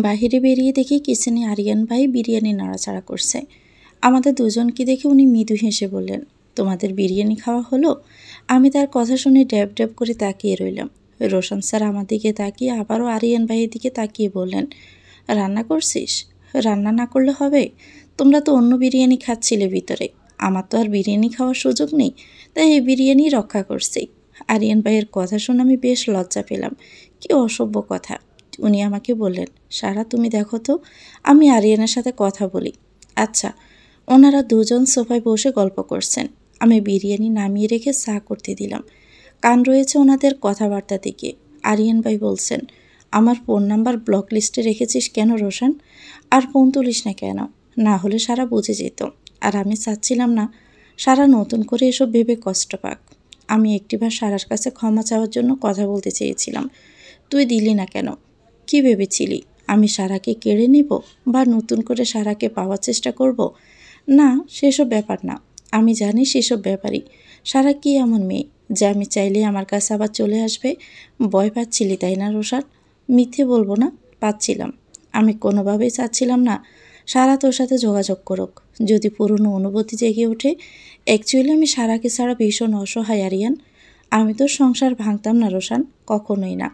বাহিরে বেরিয়ে দেখি কিচেনে আরিয়ান ভাই বিরিয়ানি নাড়াচাড়া করছে। আমাদের দুজনকে দেখে উনি মৃদু হেসে বললেন, তোমাদের বিরিয়ানি খাওয়া হলো? আমি তার কথা শুনে ড্যাব ড্যাব করে তাকিয়ে রইলাম। রোশন স্যার আমার দিকে তাকিয়ে আবারও আরিয়ান ভাইয়ের দিকে তাকিয়ে বললেন, রান্না করছিস? রান্না না করলে হবে? তোমরা তো অন্য বিরিয়ানি খাচ্ছিলে ভিতরে, আমার তো আর বিরিয়ানি খাওয়ার সুযোগ নেই, তাই এই বিরিয়ানি রক্ষা করছি। আরিয়ান ভাইয়ের কথা শুনে আমি বেশ লজ্জা পেলাম। কি অসভ্য কথা। উনি আমাকে বললেন, সারা তুমি দেখো তো, আমি আরিয়ানের সাথে কথা বলি। আচ্ছা। ওনারা দুজন সোফায় বসে গল্প করছেন। আমি বিরিয়ানি নামিয়ে রেখে চা করতে দিলাম। কান রয়েছে ওনাদের কথাবার্তা দিকে। আরিয়ান ভাই বলছেন, আমার ফোন নাম্বার ব্লক লিস্টে রেখেছিস কেন রোশন? আর ফোন তুলিস না কেন? না হলে সারা বুঝে যেত। আর আমি চাচ্ছিলাম না সারা নতুন করে এসব ভেবে কষ্ট পাক। আমি একটিবার সারার কাছে ক্ষমা চাওয়ার জন্য কথা বলতে চেয়েছিলাম। তুই দিলি না কেন? কি ভেবেছিলি আমি সারাকে কেড়ে নিব বা নতুন করে সারাকে পাওয়ার চেষ্টা করব? না, সেসব ব্যাপার না। আমি জানি সেসব ব্যাপারই। সারা কি এমন মেয়ে যে আমি চাইলে আমার কাছে আবার চলে আসবে? ভয় পাচ্ছিলি তাই না রোশান? মিথ্যে বলবো না, পাচ্ছিলাম। আমি কোনোভাবেই চাচ্ছিলাম না সারা তোর সাথে যোগাযোগ করুক। যদি পুরনো অনুভূতি জেগে ওঠে। অ্যাকচুয়ালি আমি সারাকে ছাড়া ভীষণ অসহায় আরিয়ান। আমি তোর সংসার ভাঙতাম না রোশান, কখনোই না।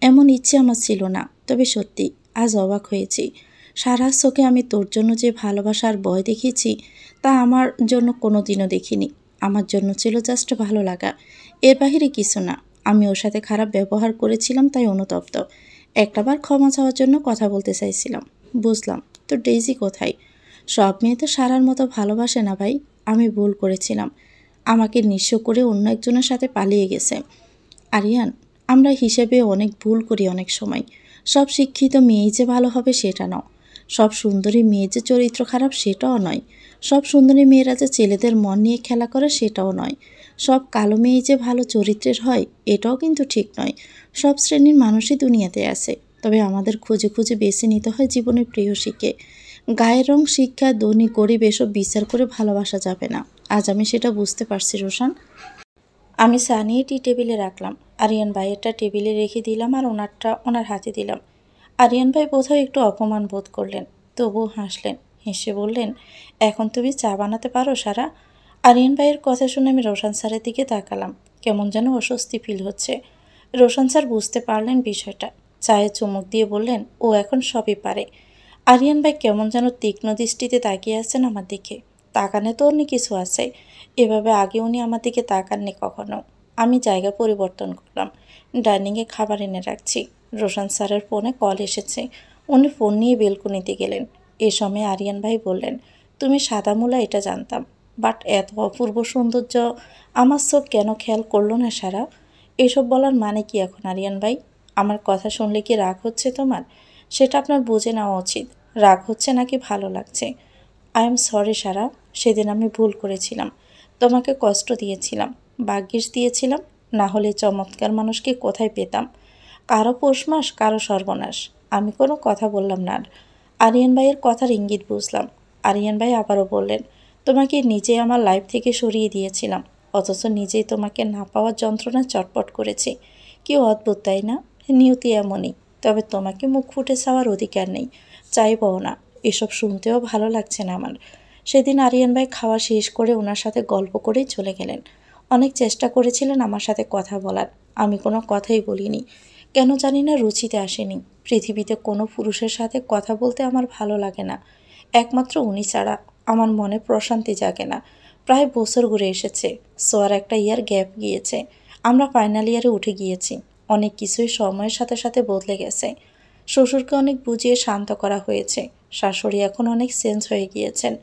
এমন ইচ্ছে আমার ছিল না। তবে সত্যি আজ অবাক হয়েছি। সারা চোখে আমি তোর জন্য যে ভালোবাসার ভয় দেখিয়েছি তা আমার জন্য কোনোদিনও দেখিনি। আমার জন্য ছিল জাস্ট ভালো লাগা, এর বাহিরে কিছু না। আমি ওর সাথে খারাপ ব্যবহার করেছিলাম তাই অনুতপ্ত। একটাবার ক্ষমা চাওয়ার জন্য কথা বলতে চাইছিলাম। বুঝলাম। তো ডেইজি কোথায়? সব মেয়ে তো সারার মতো ভালোবাসে না ভাই। আমি ভুল করেছিলাম। আমাকে নিঃস্ব করে অন্য একজনের সাথে পালিয়ে গেছে। আরিয়ান, আমরা হিসেবে অনেক ভুল করি অনেক সময়। সব শিক্ষিত মেয়েই যে ভালো হবে সেটা নয়। সব সুন্দরী মেয়ে যে চরিত্র খারাপ সেটাও নয়। সব সুন্দরী মেয়েরা যে ছেলেদের মন নিয়ে খেলা করে সেটাও নয়। সব কালো মেয়ে যে ভালো চরিত্রের হয় এটাও কিন্তু ঠিক নয়। সব শ্রেণীর মানুষই দুনিয়াতে আছে। তবে আমাদের খুঁজে খুঁজে বেছে নিতে হয় জীবনের প্রেয়সীকে। গায়ের রং, শিক্ষা, ধনী গরিব এসব বিচার করে ভালোবাসা যাবে না। আজ আমি সেটা বুঝতে পারছি রোশান। আমি চা নিয়ে টি টেবিলে রাখলাম। আরিয়ান ভাইয়েরটা টেবিলে রেখে দিলাম আর ওনারটা ওনার হাতে দিলাম। আরিয়ান ভাই বোধহয় একটু অপমান বোধ করলেন, তবুও হাসলেন। হেসে বললেন, এখন তুমি চা বানাতে পারো সারা? আরিয়ান ভাইয়ের কথা শুনে আমি রোশন স্যারের দিকে তাকালাম। কেমন যেন অস্বস্তি ফিল হচ্ছে। রোশন স্যার বুঝতে পারলেন বিষয়টা। চায়ে চুমুক দিয়ে বললেন, ও এখন সবই পারে। আরিয়ান ভাই কেমন যেন তীক্ষ্ণ দৃষ্টিতে তাকিয়ে আছেন আমার দিকে। তাকানে তো অন্য কিছু আছে, এভাবে আগে উনি আমার দিকে তাকাননি কখনো। আমি জায়গা পরিবর্তন করলাম। ডাইনিংয়ে খাবার এনে রাখছি। রোশন স্যারের ফোনে কল এসেছে। উনি ফোন নিয়ে বেলকনিতে গেলেন। এ সময় আরিয়ান ভাই বললেন, তুমি সাদা মূলা এটা জানতাম, বাট এত অপূর্ব সৌন্দর্য আমার চোখ কেন খেয়াল করলো না সারা? এসব বলার মানে কি এখন আরিয়ান ভাই? আমার কথা শুনলে কি রাগ হচ্ছে তোমার? সেটা আপনার বুঝে নেওয়া উচিত। রাগ হচ্ছে নাকি ভালো লাগছে? আই এম সরি সারা, সেদিন আমি ভুল করেছিলাম। তোমাকে কষ্ট দিয়েছিলাম, ভাগ্যিস দিয়েছিলাম। না হলে চমৎকার মানুষকে কোথায় পেতাম? কারো পৌষ মাস, কারো সর্বনাশ। আমি কোনো কথা বললাম না আর। আরিয়ান ভাইয়ের কথার ইঙ্গিত বুঝলাম। আরিয়ান ভাই আবারও বললেন, তোমাকে নিজেই আমার লাইফ থেকে সরিয়ে দিয়েছিলাম, অথচ নিজেই তোমাকে না পাওয়ার যন্ত্রণা চটপট করেছি। কি অদ্ভুত তাই না? নিয়তি এমনই। তবে তোমাকে মুখ ফুটে চাওয়ার অধিকার নেই, চাইবও না। এসব শুনতেও ভালো লাগছে না আমার। সেদিন আরিয়ান ভাই খাওয়া শেষ করে ওনার সাথে গল্প করেই চলে গেলেন। অনেক চেষ্টা করেছিলেন আমার সাথে কথা বলার, আমি কোনো কথাই বলিনি। কেন জানি না রুচিতে আসেনি। পৃথিবীতে কোনো পুরুষের সাথে কথা বলতে আমার ভালো লাগে না, একমাত্র উনি ছাড়া। আমার মনে প্রশান্তি জাগে না। প্রায় বছর ঘুরে এসেছে, সো আর একটা ইয়ার গ্যাপ গিয়েছে। আমরা ফাইনাল ইয়ারে উঠে গিয়েছি। অনেক কিছুই সময়ের সাথে সাথে বদলে গেছে। শ্বশুরকে অনেক বুঝিয়ে শান্ত করা হয়েছে। শাশুড়ি এখন অনেক চেঞ্জ হয়ে গিয়েছেন।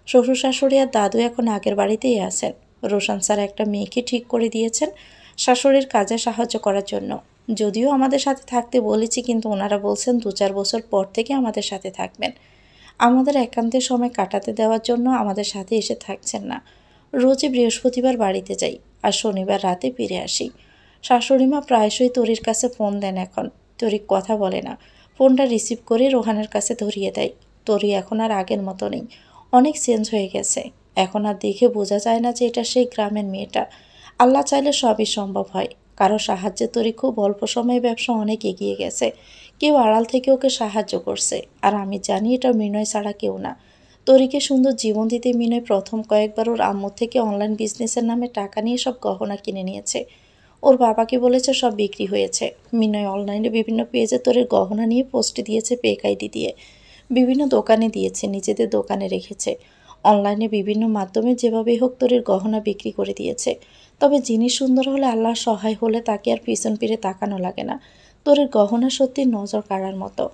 শ্বশুর শাশুড়ি আর দাদু এখন আগের বাড়িতেই আছেন। রোশন স্যার একটা মেয়েকে ঠিক করে দিয়েছেন শাশুড়ির কাজে সাহায্য করার জন্য। যদিও আমাদের সাথে থাকতে বলেছি, কিন্তু ওনারা বলছেন 2-4 বছর পর থেকে আমাদের সাথে থাকবেন। আমাদের একান্তের সময় কাটাতে দেওয়ার জন্য আমাদের সাথে এসে থাকছেন না। রোজই বৃহস্পতিবার বাড়িতে যাই আর শনিবার রাতে ফিরে আসি। শাশুড়িমা প্রায়শই তরির কাছে ফোন দেন এখন। তরি কথা বলে না। ফোনটা রিসিভ করে রোহানের কাছে ধরিয়ে দেয়। তরি এখন আর আগের মতো নেই, অনেক চেঞ্জ হয়ে গেছে। এখন আর দেখে বোঝা যায় না যে এটা সেই গ্রামের মেয়েটা। আল্লাহ চাইলে সবই সম্ভব হয়। কারো সাহায্যে তরি খুব অল্প সময়ে ব্যবসা অনেক এগিয়ে গেছে, কেউ আড়াল থেকে ওকে সাহায্য করছে, আর আমি জানি এটা মিনয় ছাড়া কেউ না। তরিকে সুন্দর জীবন দিতে মিনয় প্রথম কয়েকবার ওর আম্মুর থেকে অনলাইন বিজনেসের নামে টাকা নিয়ে সব গহনা কিনে নিয়েছে। ওর বাবাকে বলেছে সব বিক্রি হয়েছে। মিনয় অনলাইনে বিভিন্ন পেজে তরির গহনা নিয়ে পোস্ট দিয়েছে ফেক আইডি দিয়ে। বিভিন্ন দোকানে দিয়েছে, নিজেদের দোকানে রেখেছে। অনলাইনে বিভিন্ন মাধ্যমে যেভাবেই হোক তরির গহনা বিক্রি করে দিয়েছে। তবে জিনিস সুন্দর হলে, আল্লাহর সহায় হলে তাকে আর পিছন ফিরে তাকানো লাগে না। তরির গহনা সত্যি নজর কাড়ার মতো।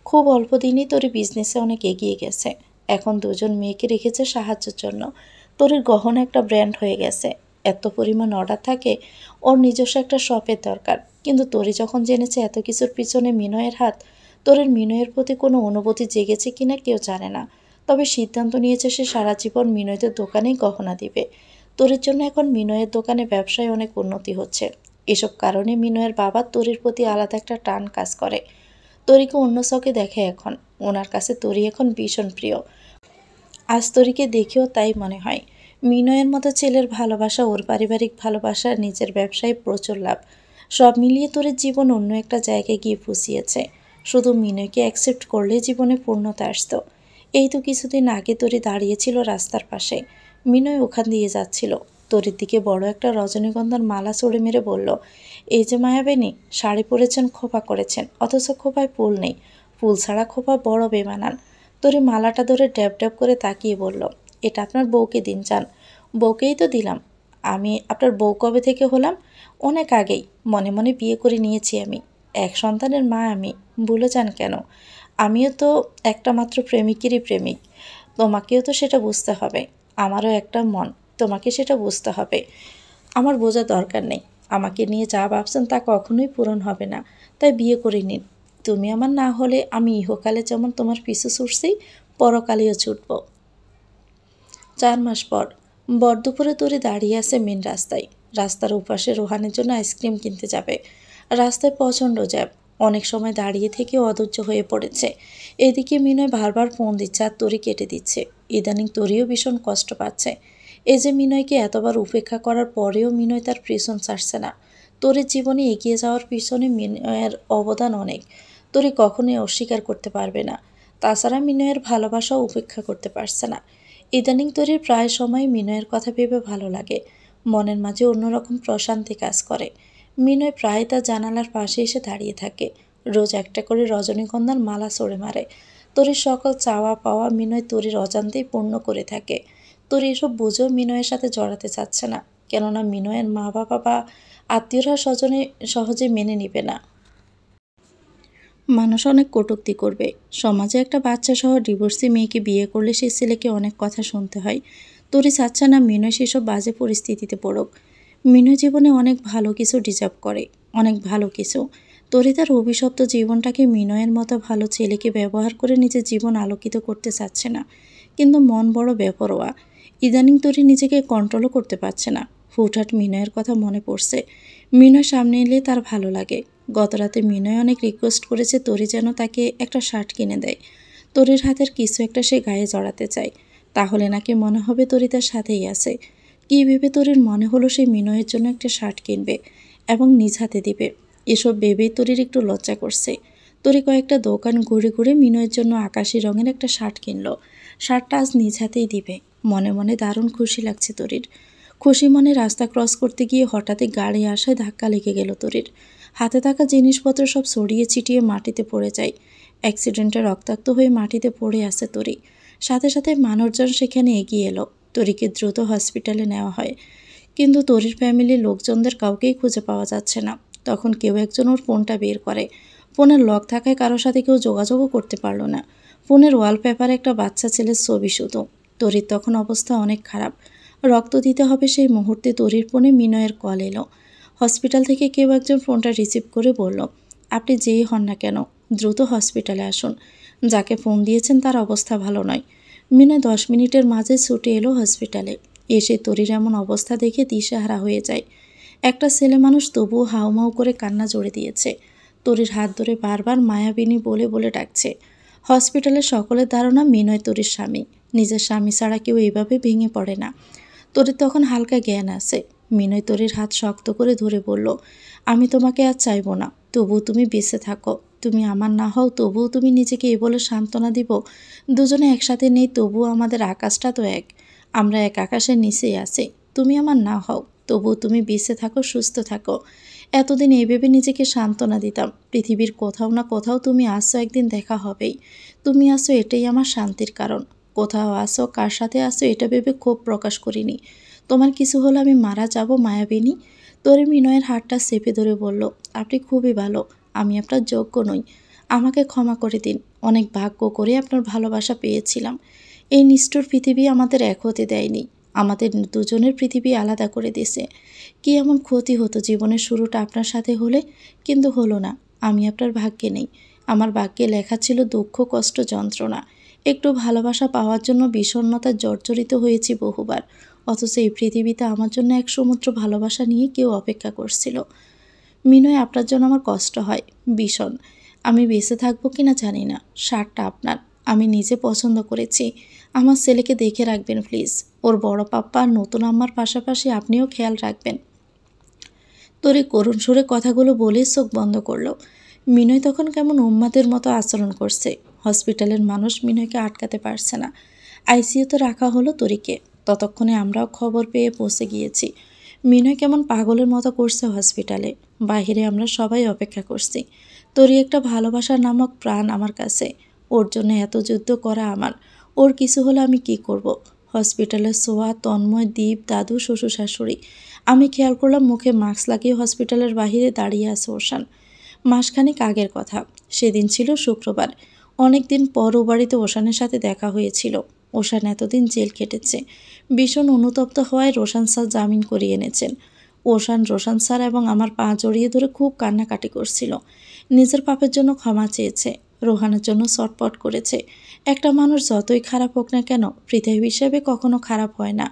খুব অল্প দিনই তরি বিজনেসে অনেক এগিয়ে গেছে। এখন দুজন মেয়েকে রেখেছে সাহায্যের জন্য। তরির গহনা একটা ব্র্যান্ড হয়ে গেছে। এত পরিমাণ অর্ডার থাকে, ওর নিজস্ব একটা শপের দরকার। কিন্তু তরি যখন জেনেছে এত কিছুর পিছনে মিনয়ের হাত, তরির মিনয়ের প্রতি কোনো অনুভূতি জেগেছে কিনা কেউ জানে না। তবে সিদ্ধান্ত নিয়েছে সে সারা জীবন মিনয়দের দোকানেই গহনা দিবে। তরির জন্য এখন মিনয়ের দোকানে ব্যবসায় অনেক উন্নতি হচ্ছে। এসব কারণে মিনয়ের বাবা তরির প্রতি আলাদা একটা টান কাজ করে। তরিকে অন্য চোখে দেখে এখন। ওনার কাছে তরি এখন ভীষণ প্রিয়। আজ তরিকে দেখেও তাই মনে হয়। মিনয়ের মতো ছেলের ভালোবাসা, ওর পারিবারিক ভালোবাসা, নিজের ব্যবসায় প্রচুর লাভ, সব মিলিয়ে তরির জীবন অন্য একটা জায়গায় গিয়ে ফুসিয়েছে। শুধু মিনয়কে অ্যাকসেপ্ট করলে জীবনে পূর্ণতা আসতো। এই তো কিছুদিন আগে তরি দাঁড়িয়েছিল রাস্তার পাশে। মিনয় ওখান দিয়ে যাচ্ছিল। তরির দিকে বড় একটা রজনীগন্ধার মালা ছড়ে মেরে বলল, এই যে মায়াবেনী, শাড়ি পরেছেন, খোপা করেছেন, অথচ খোপায় ফুল নেই। ফুল ছাড়া খোপা বড় বেমানান। তরি মালাটা ধরে ড্যাব ড্যাব করে তাকিয়ে বলল, এটা আপনার বউকে দিন যান। বউকেই তো দিলাম। আমি আপনার বউ কবে থেকে হলাম? অনেক আগেই। মনে মনে বিয়ে করে নিয়েছি আমি। এক সন্তানের মা আমি। ভুলে যান কেন? আমিও তো একটা মাত্র প্রেমিকেরই প্রেমিক। তোমাকেও তো সেটা বুঝতে হবে। আমারও একটা মন, তোমাকে সেটা বুঝতে হবে। আমার বোঝার দরকার নেই। আমাকে নিয়ে যা ভাবছেন তা কখনোই পূরণ হবে না। তাই বিয়ে করে নিন। তুমি আমার না হলে আমি ইহকালে যেমন তোমার পিছু ছুটছি, পরকালেও ছুটব। 4 মাস পর বরদুপুরে তরি দাঁড়িয়ে আছে মেন রাস্তায়। রাস্তার ওপাশে রোহানের জন্য আইসক্রিম কিনতে যাবে। রাস্তায় প্রচণ্ড জ্যাম। অনেক সময় দাঁড়িয়ে থেকে অধৈর্য হয়ে পড়েছে। এদিকে মিনয় বারবার ফোন দিচ্ছে আর তরি কেটে দিচ্ছে। ইদানিং তরিও ভীষণ কষ্ট পাচ্ছে। এই যে মিনয়কে এতবার উপেক্ষা করার পরেও মিনয় তার পিছন ছাড়ছে না। তরির জীবনে এগিয়ে যাওয়ার পিছনে মিনয়ের অবদান অনেক। তরি কখনোই অস্বীকার করতে পারবে না। তাছাড়া মিনয়ের ভালোবাসাও উপেক্ষা করতে পারছে না। ইদানিং তরির প্রায় সময় মিনয়ের কথা ভেবে ভালো লাগে। মনের মাঝে অন্যরকম প্রশান্তি কাজ করে। মিনয় প্রায় তার জানালার পাশে এসে দাঁড়িয়ে থাকে। রোজ একটা করে রজনীগন্ধার মালা ছড়ে মারে। তরির সকল চাওয়া পাওয়া মিনয় তরির অজান্তেই পূর্ণ করে থাকে। তরি এসব বুঝেও মিনয়ের সাথে জড়াতে চাচ্ছে না। কেননা মিনয়ের মা বাবা বা আত্মীয়রা স্বজনে সহজে মেনে নিবে না। মানুষ অনেক কটূক্তি করবে। সমাজে একটা বাচ্চা সহ ডিভোর্সি মেয়েকে বিয়ে করলে সেই ছেলেকে অনেক কথা শুনতে হয়। তরি চাচ্ছে না মিনয় সেসব বাজে পরিস্থিতিতে পড়ুক। মিনয় জীবনে অনেক ভালো কিছু ডিজার্ভ করে, অনেক ভালো কিছু। তরি তার অভিশপ্ত জীবনটাকে মিনয়ের মতো ভালো ছেলেকে ব্যবহার করে নিজের জীবন আলোকিত করতে চাচ্ছে না। কিন্তু মন বড় বেপরোয়া। ইদানিং তরি নিজেকে কন্ট্রোলও করতে পারছে না। হুটহাট মিনয়ের কথা মনে পড়ছে। মিনয় সামনে এলে তার ভালো লাগে। গতরাতে মিনয় অনেক রিকোয়েস্ট করেছে তরি যেন তাকে একটা শার্ট কিনে দেয়। তরির হাতের কিছু একটা সে গায়ে জড়াতে চায়। তাহলে নাকি মনে হবে তরি তার সাথেই আছে। কী ভেবে তরির মনে হলো সে মিনয়ের জন্য একটা শার্ট কিনবে এবং নিজ হাতে দিবে। এসব ভেবেই তরির একটু লজ্জা করছে। তরি কয়েকটা দোকান ঘুরে ঘুরে মিনয়ের জন্য আকাশি রঙের একটা শার্ট কিনলো। শার্টটা আজ নিজ হাতেই দিবে। মনে মনে দারুণ খুশি লাগছে তরির। খুশি মনে রাস্তা ক্রস করতে গিয়ে হঠাৎই গাড়ি আসায় ধাক্কা লেগে গেল তরির। হাতে থাকা জিনিসপত্র সব ছড়িয়ে ছিটিয়ে মাটিতে পড়ে যায়। অ্যাক্সিডেন্টে রক্তাক্ত হয়ে মাটিতে পড়ে আছে তরি। সাথে সাথে মানুষজন সেখানে এগিয়ে এলো। তরিকে দ্রুত হসপিটালে নেওয়া হয়। কিন্তু তরির ফ্যামিলির লোকজনদের কাউকেই খুঁজে পাওয়া যাচ্ছে না। তখন কেউ একজন ওর ফোনটা বের করে। ফোনের লক থাকায় কারোর সাথে কেউ যোগাযোগও করতে পারল না। ফোনের ওয়ালপেপারে একটা বাচ্চা ছেলের ছবি শুধু। তরির তখন অবস্থা অনেক খারাপ। রক্ত দিতে হবে সেই মুহূর্তে তরির ফোনে মিনয়ের কল এলো। হসপিটাল থেকে কেউ একজন ফোনটা রিসিভ করে বলল, আপনি যেই হন না কেন দ্রুত হসপিটালে আসুন। যাকে ফোন দিয়েছেন তার অবস্থা ভালো নয়। মিনয় 10 মিনিটের মাঝে ছুটে এলো হসপিটালে। এসে তরির এমন অবস্থা দেখে দিশেহারা হয়ে যায়। একটা ছেলে মানুষ তবুও হাউমাউ করে কান্না জড়ে দিয়েছে। তরির হাত ধরে বারবার মায়াবিনী বলে বলে ডাকছে। হসপিটালের সকলের ধারণা মিনয় তরির স্বামী। নিজের স্বামী ছাড়া কেউ এইভাবে ভেঙে পড়ে না। তরির তখন হালকা জ্ঞান আছে। মিনয় তরির হাত শক্ত করে ধরে বলল, আমি তোমাকে আর চাইব না, তবু তুমি বেঁচে থাকো। তুমি আমার না হও তবুও তুমি নিজেকে এই বলে সান্ত্বনা দিব, দুজনে একসাথে নেই তবুও আমাদের আকাশটা তো এক, আমরা এক আকাশের নিচেই আছি। তুমি আমার না হও তবুও তুমি বেঁচে থাকো, সুস্থ থাকো। এতদিন এই ভেবে নিজেকে সান্ত্বনা দিতাম পৃথিবীর কোথাও না কোথাও তুমি আসো, একদিন দেখা হবেই। তুমি আসো এটাই আমার শান্তির কারণ। কোথাও আসো, কার সাথে আসো এটা ভেবে ক্ষোভ প্রকাশ করিনি। তোমার কিছু হলে আমি মারা যাব মায়াবিনী। তরি মিনয়ের হাতটা চেপে ধরে বলল, আপনি খুবই ভালো, আমি আপনার যোগ্য নই, আমাকে ক্ষমা করে দিন। অনেক ভাগ্য করে আপনার ভালোবাসা পেয়েছিলাম। এই নিষ্ঠুর পৃথিবী আমাদের এক হতে দেয়নি, আমাদের দুজনের পৃথিবী আলাদা করে দিয়েছে। কি এমন ক্ষতি হতো জীবনের শুরুটা আপনার সাথে হলে, কিন্তু হলো না। আমি আপনার ভাগ্যে নেই, আমার ভাগ্যে লেখা ছিল দুঃখ, কষ্ট, যন্ত্রণা। একটু ভালোবাসা পাওয়ার জন্য বিষণ্ণতায় জর্জরিত হয়েছি বহুবার, অথচ এই পৃথিবীতে আমার জন্য এক সমুদ্র ভালোবাসা নিয়ে কেউ অপেক্ষা করছিল। মিনয়, আপনার জন্য আমার কষ্ট হয় ভীষণ। আমি বেঁচে থাকবো কিনা জানি না, শার্টটা আপনার, আমি নিজে পছন্দ করেছি। আমার ছেলেকে দেখে রাখবেন প্লিজ, ওর বড় পাপ্পা আর নতুন আম্মার পাশাপাশি আপনিও খেয়াল রাখবেন। তরি করুণ সুরে কথাগুলো বলে চোখ বন্ধ করলো। মিনয় তখন কেমন উন্মাদের মতো আচরণ করছে। হসপিটালের মানুষ মিনয়কে আটকাতে পারছে না। আইসিইউতে রাখা হলো তরিকে। ততক্ষণে আমরাও খবর পেয়ে পৌঁছে গিয়েছি। মিনয় কেমন পাগলের মতো করছে হসপিটালে। বাহিরে আমরা সবাই অপেক্ষা করছি। তরি একটা ভালোবাসার নামক প্রাণ আমার কাছে। ওর জন্য এত যুদ্ধ করা আমার। ওর কিছু হলে আমি কি করব। হসপিটালের সোয়া, তন্ময়, দীপ, দাদু, শ্বশুর শাশুড়ি। আমি খেয়াল করলাম মুখে মাস্ক লাগিয়ে হসপিটালের বাহিরে দাঁড়িয়ে আছে ওশান। মাসখানেক আগের কথা, সেদিন ছিল শুক্রবার। অনেক দিন পর ও বাড়িতে ওশানের সাথে দেখা হয়েছিল। ওশান এতদিন জেল কেটেছে। ভীষণ অনুতপ্ত হওয়ায় রোশান স্যার জামিন করিয়ে এনেছেন। ওশান রোশান স্যার এবং আমার পা জড়িয়ে ধরে খুব কান্নাকাটি করছিল। নিজের পাপের জন্য ক্ষমা চেয়েছে, রোহানের জন্য ছটপট করেছে। একটা মানুষ যতই খারাপ হোক না কেন, পৃথিবী হিসেবে কখনো খারাপ হয় না।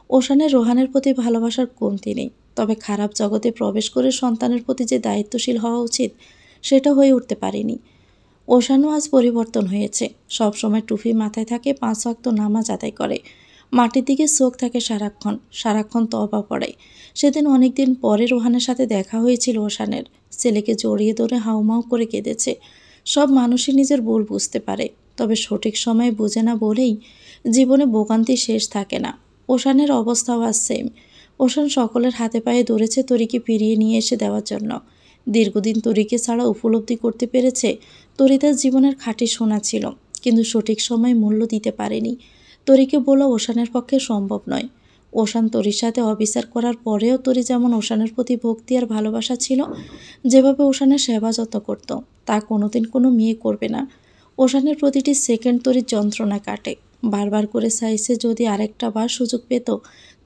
ওশানের রোহানের প্রতি ভালোবাসার কমতি নেই, তবে খারাপ জগতে প্রবেশ করে সন্তানের প্রতি যে দায়িত্বশীল হওয়া উচিত সেটা হয়ে উঠতে পারেনি। ওশানও আজ পরিবর্তন হয়েছে। সব সময় টুপি মাথায় থাকে, 5 ওয়াক্ত নামাজ আদায় করে, মাটির দিকে চোখ থাকে সারাক্ষণ, সারাক্ষণ তওবা পড়ে। সেদিন অনেক দিন পরে রোহানের সাথে দেখা হয়েছিল ওশানের। ছেলেকে জড়িয়ে ধরে হাউমাউ করে কেঁদেছে। সব মানুষই নিজের ভুল বুঝতে পারে, তবে সঠিক সময়ে বুঝে না বলেই জীবনে ভোগান্তি শেষ থাকে না। ওশানের অবস্থাও আজ সেম। ওশান সকলের হাতে পায়ে ধরেছে তরিকে ফিরিয়ে নিয়ে এসে দেওয়ার জন্য। দীর্ঘদিন তরিকে ছাড়া উপলব্ধি করতে পেরেছে তরি তার জীবনের খাঁটি সোনা ছিল, কিন্তু সঠিক সময় মূল্য দিতে পারেনি। তরিকে বলা ওশানের পক্ষে সম্ভব নয়। ওশান তরির সাথে অবিচার করার পরেও তরি যেমন ওশানের প্রতি ভক্তি আর ভালোবাসা ছিল, যেভাবে ওশানের সেবা যত্ন করত, তা কোনোদিন কোনো মেয়ে করবে না। ওশানের প্রতিটি সেকেন্ড তরির যন্ত্রণা কাটে। বারবার করে চাইছে যদি আরেকটা বার সুযোগ পেত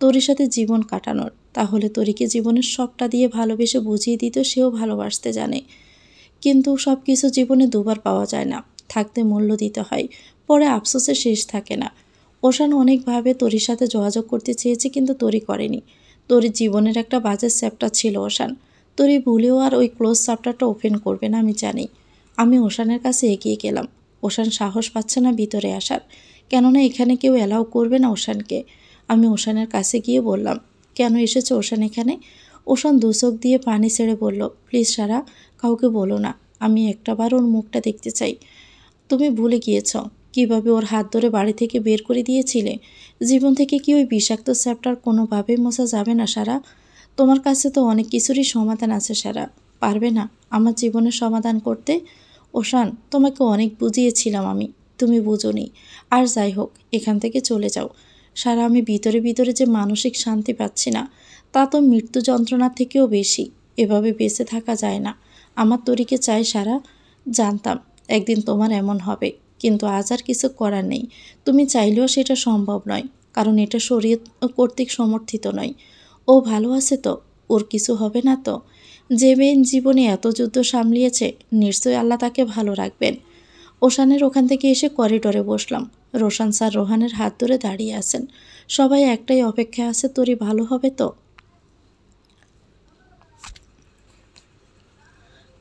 তরির সাথে জীবন কাটানোর, তাহলে তরিকে জীবনের সবটা দিয়ে ভালোবেসে বুঝিয়ে দিত সেও ভালোবাসতে জানে। কিন্তু সব কিছু জীবনে দুবার পাওয়া যায় না, থাকতে মূল্য দিতে হয়, পরে আফসোসের শেষ থাকে না। ওশান অনেকভাবে তরির সাথে যোগাযোগ করতে চেয়েছে, কিন্তু তরি করেনি। তরির জীবনের একটা বাজে চ্যাপ্টার ছিল ওশান। তরি ভুলেও আর ওই ক্লোজ চ্যাপ্টারটা ওপেন করবে না আমি জানি। আমি ওশানের কাছে এগিয়ে গেলাম। ওশান সাহস পাচ্ছে না ভিতরে আসার, কেননা এখানে কেউ অ্যালাউ করবে না ওশানকে। আমি ওশানের কাছে গিয়ে বললাম, কেন এসেছে ওশান এখানে? ওশান দুচোখ দিয়ে পানি ছেড়ে বলল, প্লিজ সারা, কাউকে বলো না, আমি একটাবার ওর মুখটা দেখতে চাই। তুমি ভুলে গিয়েছ কিভাবে ওর হাত ধরে বাড়ি থেকে বের করে দিয়েছিলে। জীবন থেকে কি ওই বিষাক্ত চ্যাপ্টার কোনোভাবেই মোছা যাবে না সারা? তোমার কাছে তো অনেক কিছুরই সমাধান আছে সারা, পারবে না আমার জীবনের সমাধান করতে? ওশান, তোমাকে অনেক বুঝিয়েছিলাম আমি, তুমি বুঝোনি। আর যাই হোক, এখান থেকে চলে যাও সারা। আমি ভিতরে ভিতরে যে মানসিক শান্তি পাচ্ছি না, তা তো মৃত্যু যন্ত্রণার থেকেও বেশি। এভাবে বেঁচে থাকা যায় না। আমার তরিকে চাই সারা। জানতাম একদিন তোমার এমন হবে, কিন্তু আজ আর কিছু করার নেই। তুমি চাইলেও সেটা সম্ভব নয়, কারণ এটা শরীয়ত কর্তৃক সমর্থিত নয়। ও ভালো আছে তো? ওর কিছু হবে না তো? যে মেয়ে জীবনে এত যুদ্ধ সামলিয়েছে, নিশ্চয়ই আল্লাহ তাকে ভালো রাখবেন। ওশানের ওখান থেকে এসে করিডোরে বসলাম। রোশান স্যার রোহানের হাত ধরে দাঁড়িয়ে আছেন। সবাই একটাই অপেক্ষা আছে, তরি ভালো হবে তো?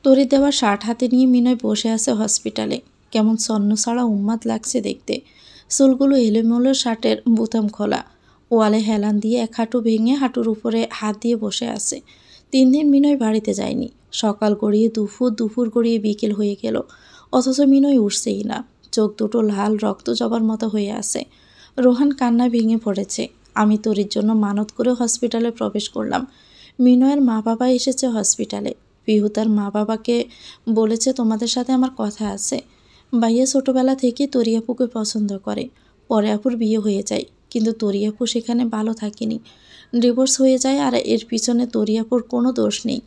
তরি দেওয়া শার্ট হাতে নিয়ে মিনয় বসে আছে হসপিটালে। কেমন ছন্ন ছাড়া উন্মাদ লাগছে দেখতে। চুলগুলো এলোমেলো, শার্টের বোতাম খোলা। ওয়ালে হেলান দিয়ে এক হাঁটু ভেঙে হাঁটুর উপরে হাত দিয়ে বসে আছে। 3 দিন মিনয় বাড়িতে যায়নি। সকাল গড়িয়ে দুপুর, দুপুর গড়িয়ে বিকেল হয়ে গেল, অথচ মিনয় উঠছেই না। চোখ দুটো লাল রক্ত জবার মতো হয়ে আছে। রোহান কান্নায় ভেঙে পড়েছে। আমি তরির জন্য মানত করে হসপিটালে প্রবেশ করলাম। মিনয়ের মা বাবা এসেছে হসপিটালে। পিহু তার মা বাবাকে বলেছে তোমাদের সাথে আমার কথা আছে। ভাইয়া ছোটোবেলা থেকে তরিয়াপুকে পছন্দ করে। পরে আপুর বিয়ে হয়ে যায়, কিন্তু তরিয়াপু সেখানে ভালো থাকেনি, ডিভোর্স হয়ে যায়। আর এর পিছনে তরিয়াপুর কোনো দোষ নেই।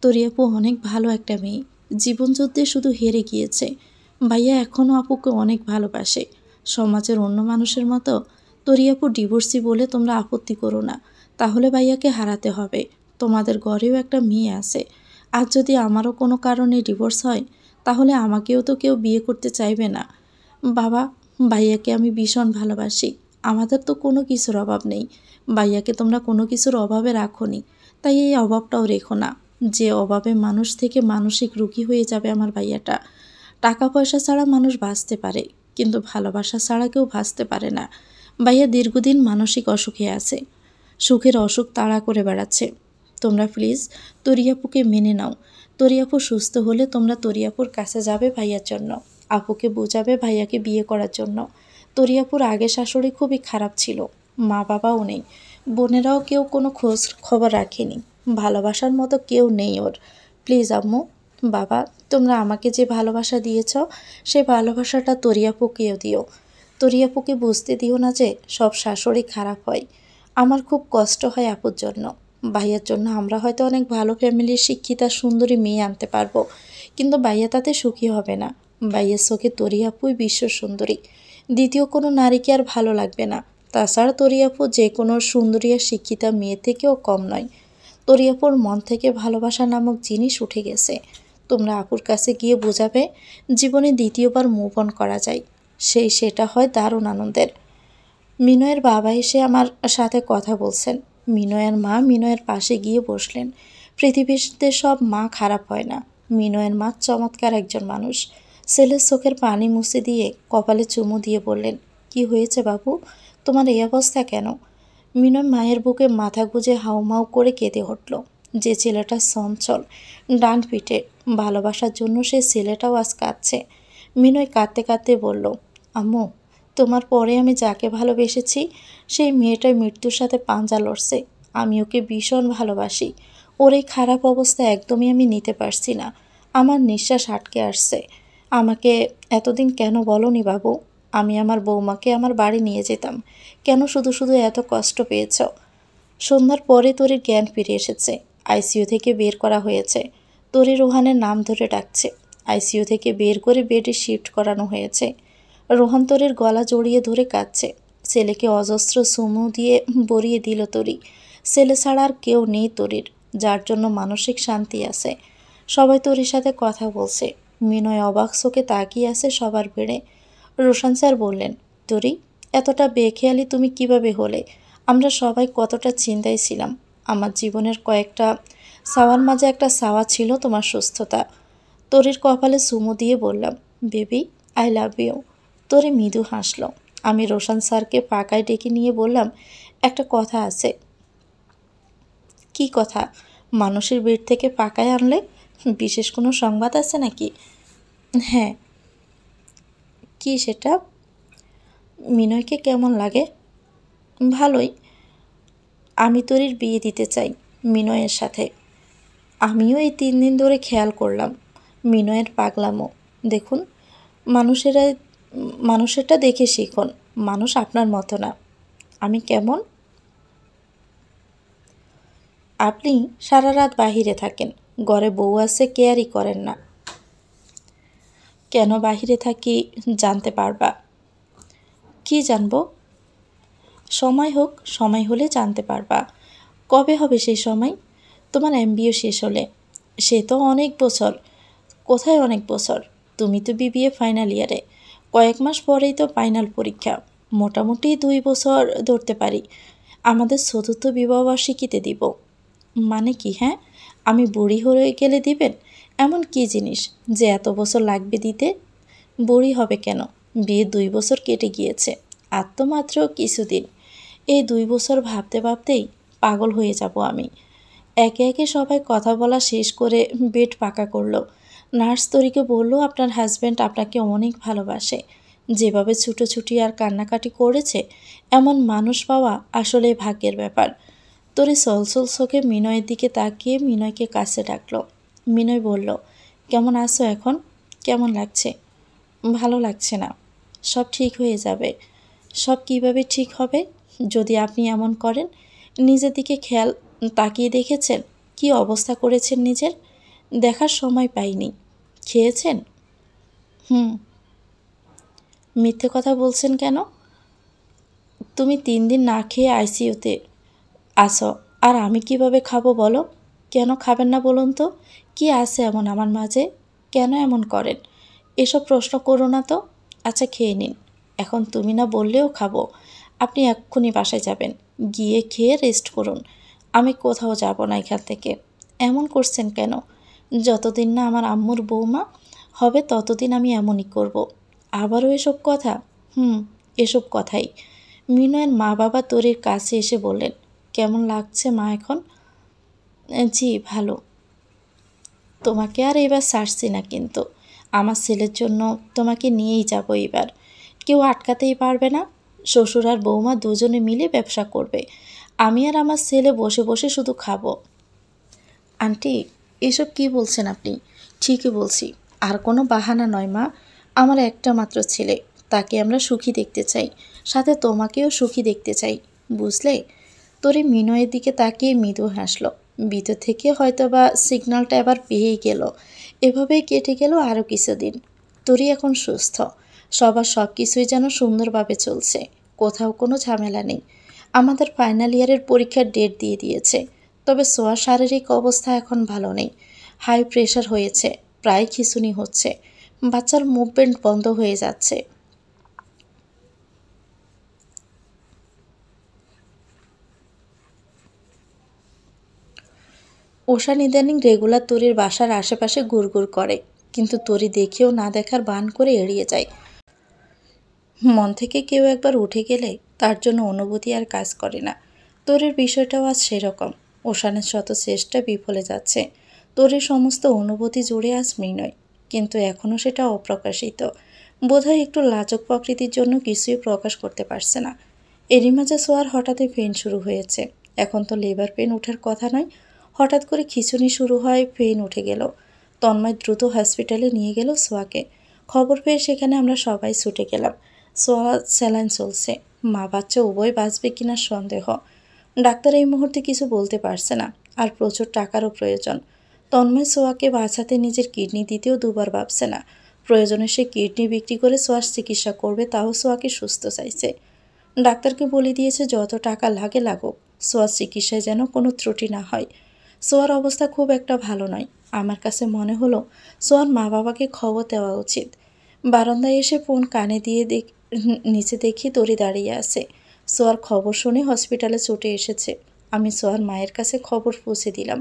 তরিয়াপু অনেক ভালো একটা মেয়ে, জীবনযুদ্ধে শুধু হেরে গিয়েছে। ভাইয়া এখনও আপুকে অনেক ভালোবাসে। সমাজের অন্য মানুষের মতো তরিয়াপু ডিভোর্সি বলে তোমরা আপত্তি করো না, তাহলে ভাইয়াকে হারাতে হবে। তোমাদের ঘরেও একটা মেয়ে আছে। আর যদি আমারও কোনো কারণে ডিভোর্স হয়, তাহলে আমাকেও তো কেউ বিয়ে করতে চাইবে না। বাবা, ভাইয়াকে আমি ভীষণ ভালোবাসি। আমাদের তো কোনো কিছুর অভাব নেই। ভাইয়াকে তোমরা কোনো কিছুর অভাবে রাখোনি, তাই এই অভাবটাও রেখো না। যে অভাবে মানুষ থেকে মানসিক রোগী হয়ে যাবে আমার ভাইয়াটা। টাকা পয়সা ছাড়া মানুষ বাঁচতে পারে, কিন্তু ভালোবাসা ছাড়া কেউ বাঁচতে পারে না। ভাইয়া দীর্ঘদিন মানসিক অসুখে আছে, সুখের অসুখ তাড়া করে বেড়াচ্ছে। তোমরা প্লিজ তরিয়াপুকে মেনে নাও। তরিয়াপু সুস্থ হলে তোমরা তরিয়াপুর কাছে যাবে ভাইয়ার জন্য, আপুকে বোঝাবে ভাইয়াকে বিয়ে করার জন্য। তরিয়াপুর আগে শাশুড়ি খুবই খারাপ ছিল, মা বাবাও নেই, বোনেরাও কেউ কোনো খোঁজ খবর রাখেনি, ভালোবাসার মতো কেউ নেই ওর। প্লিজ আম্মু, বাবা, তোমরা আমাকে যে ভালোবাসা দিয়েছ, সেই ভালোবাসাটা তরিয়াপুকেও দিও। তরিয়াপুকে বুঝতে দিও না যে সব শাশুড়ি খারাপ হয়। আমার খুব কষ্ট হয় আপুর জন্য। ভাইয়ার জন্য আমরা হয়তো অনেক ভালো ফ্যামিলির শিক্ষিতা সুন্দরী মেয়ে আনতে পারবো, কিন্তু ভাইয়া তাতে সুখী হবে না। ভাইয়ের চোখে তরিয়াপুই বিশ্ব সুন্দরী, দ্বিতীয় কোনো নারীকে আর ভালো লাগবে না। তাছাড়া তরিয়াপু যে কোনো সুন্দরী আর শিক্ষিতা মেয়ে থেকেও কম নয়। তরিয়াপুর মন থেকে ভালোবাসা নামক জিনিস উঠে গেছে। তোমরা আপুর কাছে গিয়ে বোঝাবে জীবনে দ্বিতীয়বার মুভ অন করা যায়, সেটা হয় দারুণ আনন্দের। মিনয়ের বাবা এসে আমার সাথে কথা বলছেন। মিনয়ের মা মিনয়ের পাশে গিয়ে বসলেন। পৃথিবীতে সব মা খারাপ হয় না। মিনয়ের মা চমৎকার একজন মানুষ। ছেলের চোখের পানি মুছে দিয়ে কপালে চুমু দিয়ে বললেন, কি হয়েছে বাবু, তোমার এই অবস্থা কেন? মিনয় মায়ের বুকে মাথা গুজে হাউমাউ করে কেঁদে উঠল। যে ছেলেটা চঞ্চল, ডান পিঠে, ভালোবাসার জন্য সে ছেলেটাও আজ কাঁদছে। মিনয় কাঁদতে কাঁদতে বলল, আম্মু, তোমার পরে আমি যাকে ভালোবেসেছি সেই মেয়েটাই মৃত্যুর সাথে পাঞ্জা লড়ছে। আমি ওকে ভীষণ ভালোবাসি। ওর এই খারাপ অবস্থা একদমই আমি নিতে পারছি না। আমার নিঃশ্বাস আটকে আসছে। আমাকে এতদিন কেন বলনি বাবু? আমি আমার বৌমাকে আমার বাড়ি নিয়ে যেতাম। কেন শুধু শুধু এত কষ্ট পেয়েছ? সন্ধ্যার পরে তরির জ্ঞান ফিরে এসেছে। আইসিইউ থেকে বের করা হয়েছে। তরি রোহানের নাম ধরে ডাকছে। আইসিইউ থেকে বের করে বেডে শিফট করানো হয়েছে। রোহান তরির গলা জড়িয়ে ধরে কাঁদছে। ছেলেকে অজস্র চুমু দিয়ে বরিয়ে দিল তরি। ছেলে ছাড়া আর কেউ নেই তরির, যার জন্য মানসিক শান্তি আছে। সবাই তরির সাথে কথা বলছে। মিনয় অবাক চোখে তাকিয়ে আছে সবার ভিড়ে। রোশন স্যার বললেন, তরি, এতটা বেখেয়ালি তুমি কিভাবে হলে? আমরা সবাই কতটা চিন্তায় ছিলাম। আমার জীবনের কয়েকটা চাওয়ার মাঝে একটা চাওয়া ছিল তোমার সুস্থতা। তরির কপালে চুমু দিয়ে বললাম, বেবি, আই লাভ ইউ। তরি মৃদু হাসল। আমি রোশন স্যারকে পাকায় ডেকে নিয়ে বললাম, একটা কথা আছে। কি কথা? মানুষের বেড থেকে পাকায় আনলে বিশেষ কোনো সংবাদ আছে নাকি? হ্যাঁ। কি সেটা? মিনয়কে কেমন লাগে? ভালোই। আমি তরির বিয়ে দিতে চাই মিনয়ের সাথে। আমিও এই 3 দিন ধরে খেয়াল করলাম মিনয়ের পাগলামো। দেখুন, মানুষেরটা দেখে শিখুন। মানুষ আপনার মতো না। আমি কেমন? আপনি সারা রাত বাহিরে থাকেন, ঘরে বউ আছে, কেয়ারই করেন না। কেন বাহিরে থাকি জানতে পারবা? কি জানবো? সময় হোক, সময় হলে জানতে পারবা। কবে হবে সেই সময়? তোমার এমবিএ শেষ হলে। সে তো অনেক বছর। কোথায় অনেক বছর? তুমি তো বিবিএ ফাইনাল ইয়ারে। কয়েক মাস পরেই তো ফাইনাল পরীক্ষা। মোটামুটি 2 বছর ধরতে পারি। আমাদের চতুর্থ বিবাহবার্ষিকীতে দিব। মানে কি? হ্যাঁ, আমি বুড়ি হয়ে গেলে দিবেন? এমন কি জিনিস যে এত বছর লাগবে দিতে? বুড়ি হবে কেন? বিয়ে 2 বছর কেটে গিয়েছে, আর তো মাত্র কিছুদিন। এই 2 বছর ভাবতে ভাবতেই পাগল হয়ে যাব আমি। একে একে সবাই কথা বলা শেষ করে বেড পাকা করলো। নার্স তরিকে বলল, আপনার হাজব্যান্ড আপনাকে অনেক ভালোবাসে। যেভাবে ছুটোছুটি আর কান্নাকাটি করেছে, এমন মানুষ পাওয়া আসলে ভাগ্যের ব্যাপার। তরি সলসল চোখে মিনয়ের দিকে তাকিয়ে মিনয়কে কাছে ডাকলো। মিনয় বলল, কেমন আছো এখন? কেমন লাগছে? ভালো লাগছে না। সব ঠিক হয়ে যাবে। সব কিভাবে ঠিক হবে? যদি আপনি এমন করেন। নিজের দিকে খেয়াল তাকিয়ে দেখেছেন কি অবস্থা করেছেন নিজের? দেখার সময় পাইনি। খেয়েছেন? হুম। মিথ্যে কথা বলছেন কেন? তুমি 3 দিন না খেয়ে আইসিইউতে আসো, আর আমি কিভাবে খাবো বলো? কেন খাবেন না বলুন তো? কি আছে এমন আমার মাঝে? কেন এমন করেন? এসব প্রশ্ন করো না তো। আচ্ছা খেয়ে নিন। এখন তুমি না বললেও খাবো। আপনি এক্ষুনি বাসায় যাবেন। গিয়ে খেয়ে রেস্ট করুন। আমি কোথাও যাব না এখান থেকে। এমন করছেন কেন? যতদিন না আমার আম্মুর বৌমা হবে ততদিন আমি এমনই করব। আবারও এসব কথা? হুম, এসব কথাই। মিনয়ের মা বাবা তরির কাছে এসে বললেন, কেমন লাগছে মা এখন? জি ভালো। তোমাকে আর এবার ছাড়ছি না কিন্তু। আমার ছেলের জন্য তোমাকে নিয়েই যাব এবার। কেউ আটকাতেই পারবে না। শ্বশুর আর বৌমা দুজনে মিলে ব্যবসা করবে। আমি আর আমার ছেলে বসে বসে শুধু খাবো। আন্টি, এসব কি বলছেন আপনি? ঠিকই বলছি। আর কোনো বাহানা নয় মা। আমার একটা মাত্র ছেলে, তাকে আমরা সুখী দেখতে চাই। সাথে তোমাকেও সুখী দেখতে চাই, বুঝলে? তোরে মিনয়ের দিকে তাকিয়ে মৃদু হাসল। ভিতর থেকে হয়তোবা সিগন্যালটা এবার পেয়েই গেল। এভাবেই কেটে গেল আরও কিছুদিন। তোরই এখন সুস্থ। সবার সব কিছুই যেন সুন্দরভাবে চলছে। কোথাও কোনো ঝামেলা নেই। আমাদের ফাইনাল ইয়ারের পরীক্ষার ডেট দিয়ে দিয়েছে। তবে সোয়ার শারীরিক অবস্থা এখন ভালো নেই। হাই প্রেশার হয়েছে, প্রায় খিঁচুনি হচ্ছে। বাচ্চার মুভমেন্ট বন্ধ হয়ে যাচ্ছে। ওশান ইদানিং রেগুলার তরির বাসার আশেপাশে ঘুরঘুর করে, কিন্তু তরি দেখেও না দেখার ভান করে এড়িয়ে যায়। মন থেকে কেউ একবার উঠে গেলে তার জন্য অনুভূতি আর কাজ করে না। তরির বিষয়টাও আজ সেরকম। ওশানের শত চেষ্টা বিফলে যাচ্ছে। তরির সমস্ত অনুভূতি জুড়ে আজ মৃণয়, কিন্তু এখনও সেটা অপ্রকাশিত। বোধহয় একটু লাজক প্রকৃতির জন্য কিছুই প্রকাশ করতে পারছে না। এরই মাঝে সোয়ার হঠাৎই পেন শুরু হয়েছে। এখন তো লেবার পেন ওঠার কথা নয়, হঠাৎ করে খিঁচুনি শুরু হয়, পেন উঠে গেল। তন্ময় দ্রুত হসপিটালে নিয়ে গেল সোয়াকে। খবর পেয়ে সেখানে আমরা সবাই ছুটে গেলাম। সোয়া স্যালাইন চলছে। মা বাচ্চা উভয় বাঁচবে কিনা সন্দেহ। ডাক্তার এই মুহূর্তে কিছু বলতে পারছে না, আর প্রচুর টাকারও প্রয়োজন। তন্ময় সোয়াকে বাঁচাতে নিজের কিডনি দিতেও দুবার ভাবছে না। প্রয়োজনে সে কিডনি বিক্রি করে সোয়ার চিকিৎসা করবে, তাও সোয়াকে সুস্থ চাইছে। ডাক্তারকে বলে দিয়েছে যত টাকা লাগে লাগুক, সোয়ার চিকিৎসায় যেন কোনো ত্রুটি না হয়। সোয়ার অবস্থা খুব একটা ভালো নয়। আমার কাছে মনে হলো সোয়ার মা বাবাকে খবর দেওয়া উচিত। বারান্দায় এসে ফোন কানে দিয়ে নিচে দেখি তরি দাঁড়িয়ে আছে। সোয়ার খবর শুনে হসপিটালে ছুটে এসেছে। আমি সোয়ার মায়ের কাছে খবর পৌঁছে দিলাম।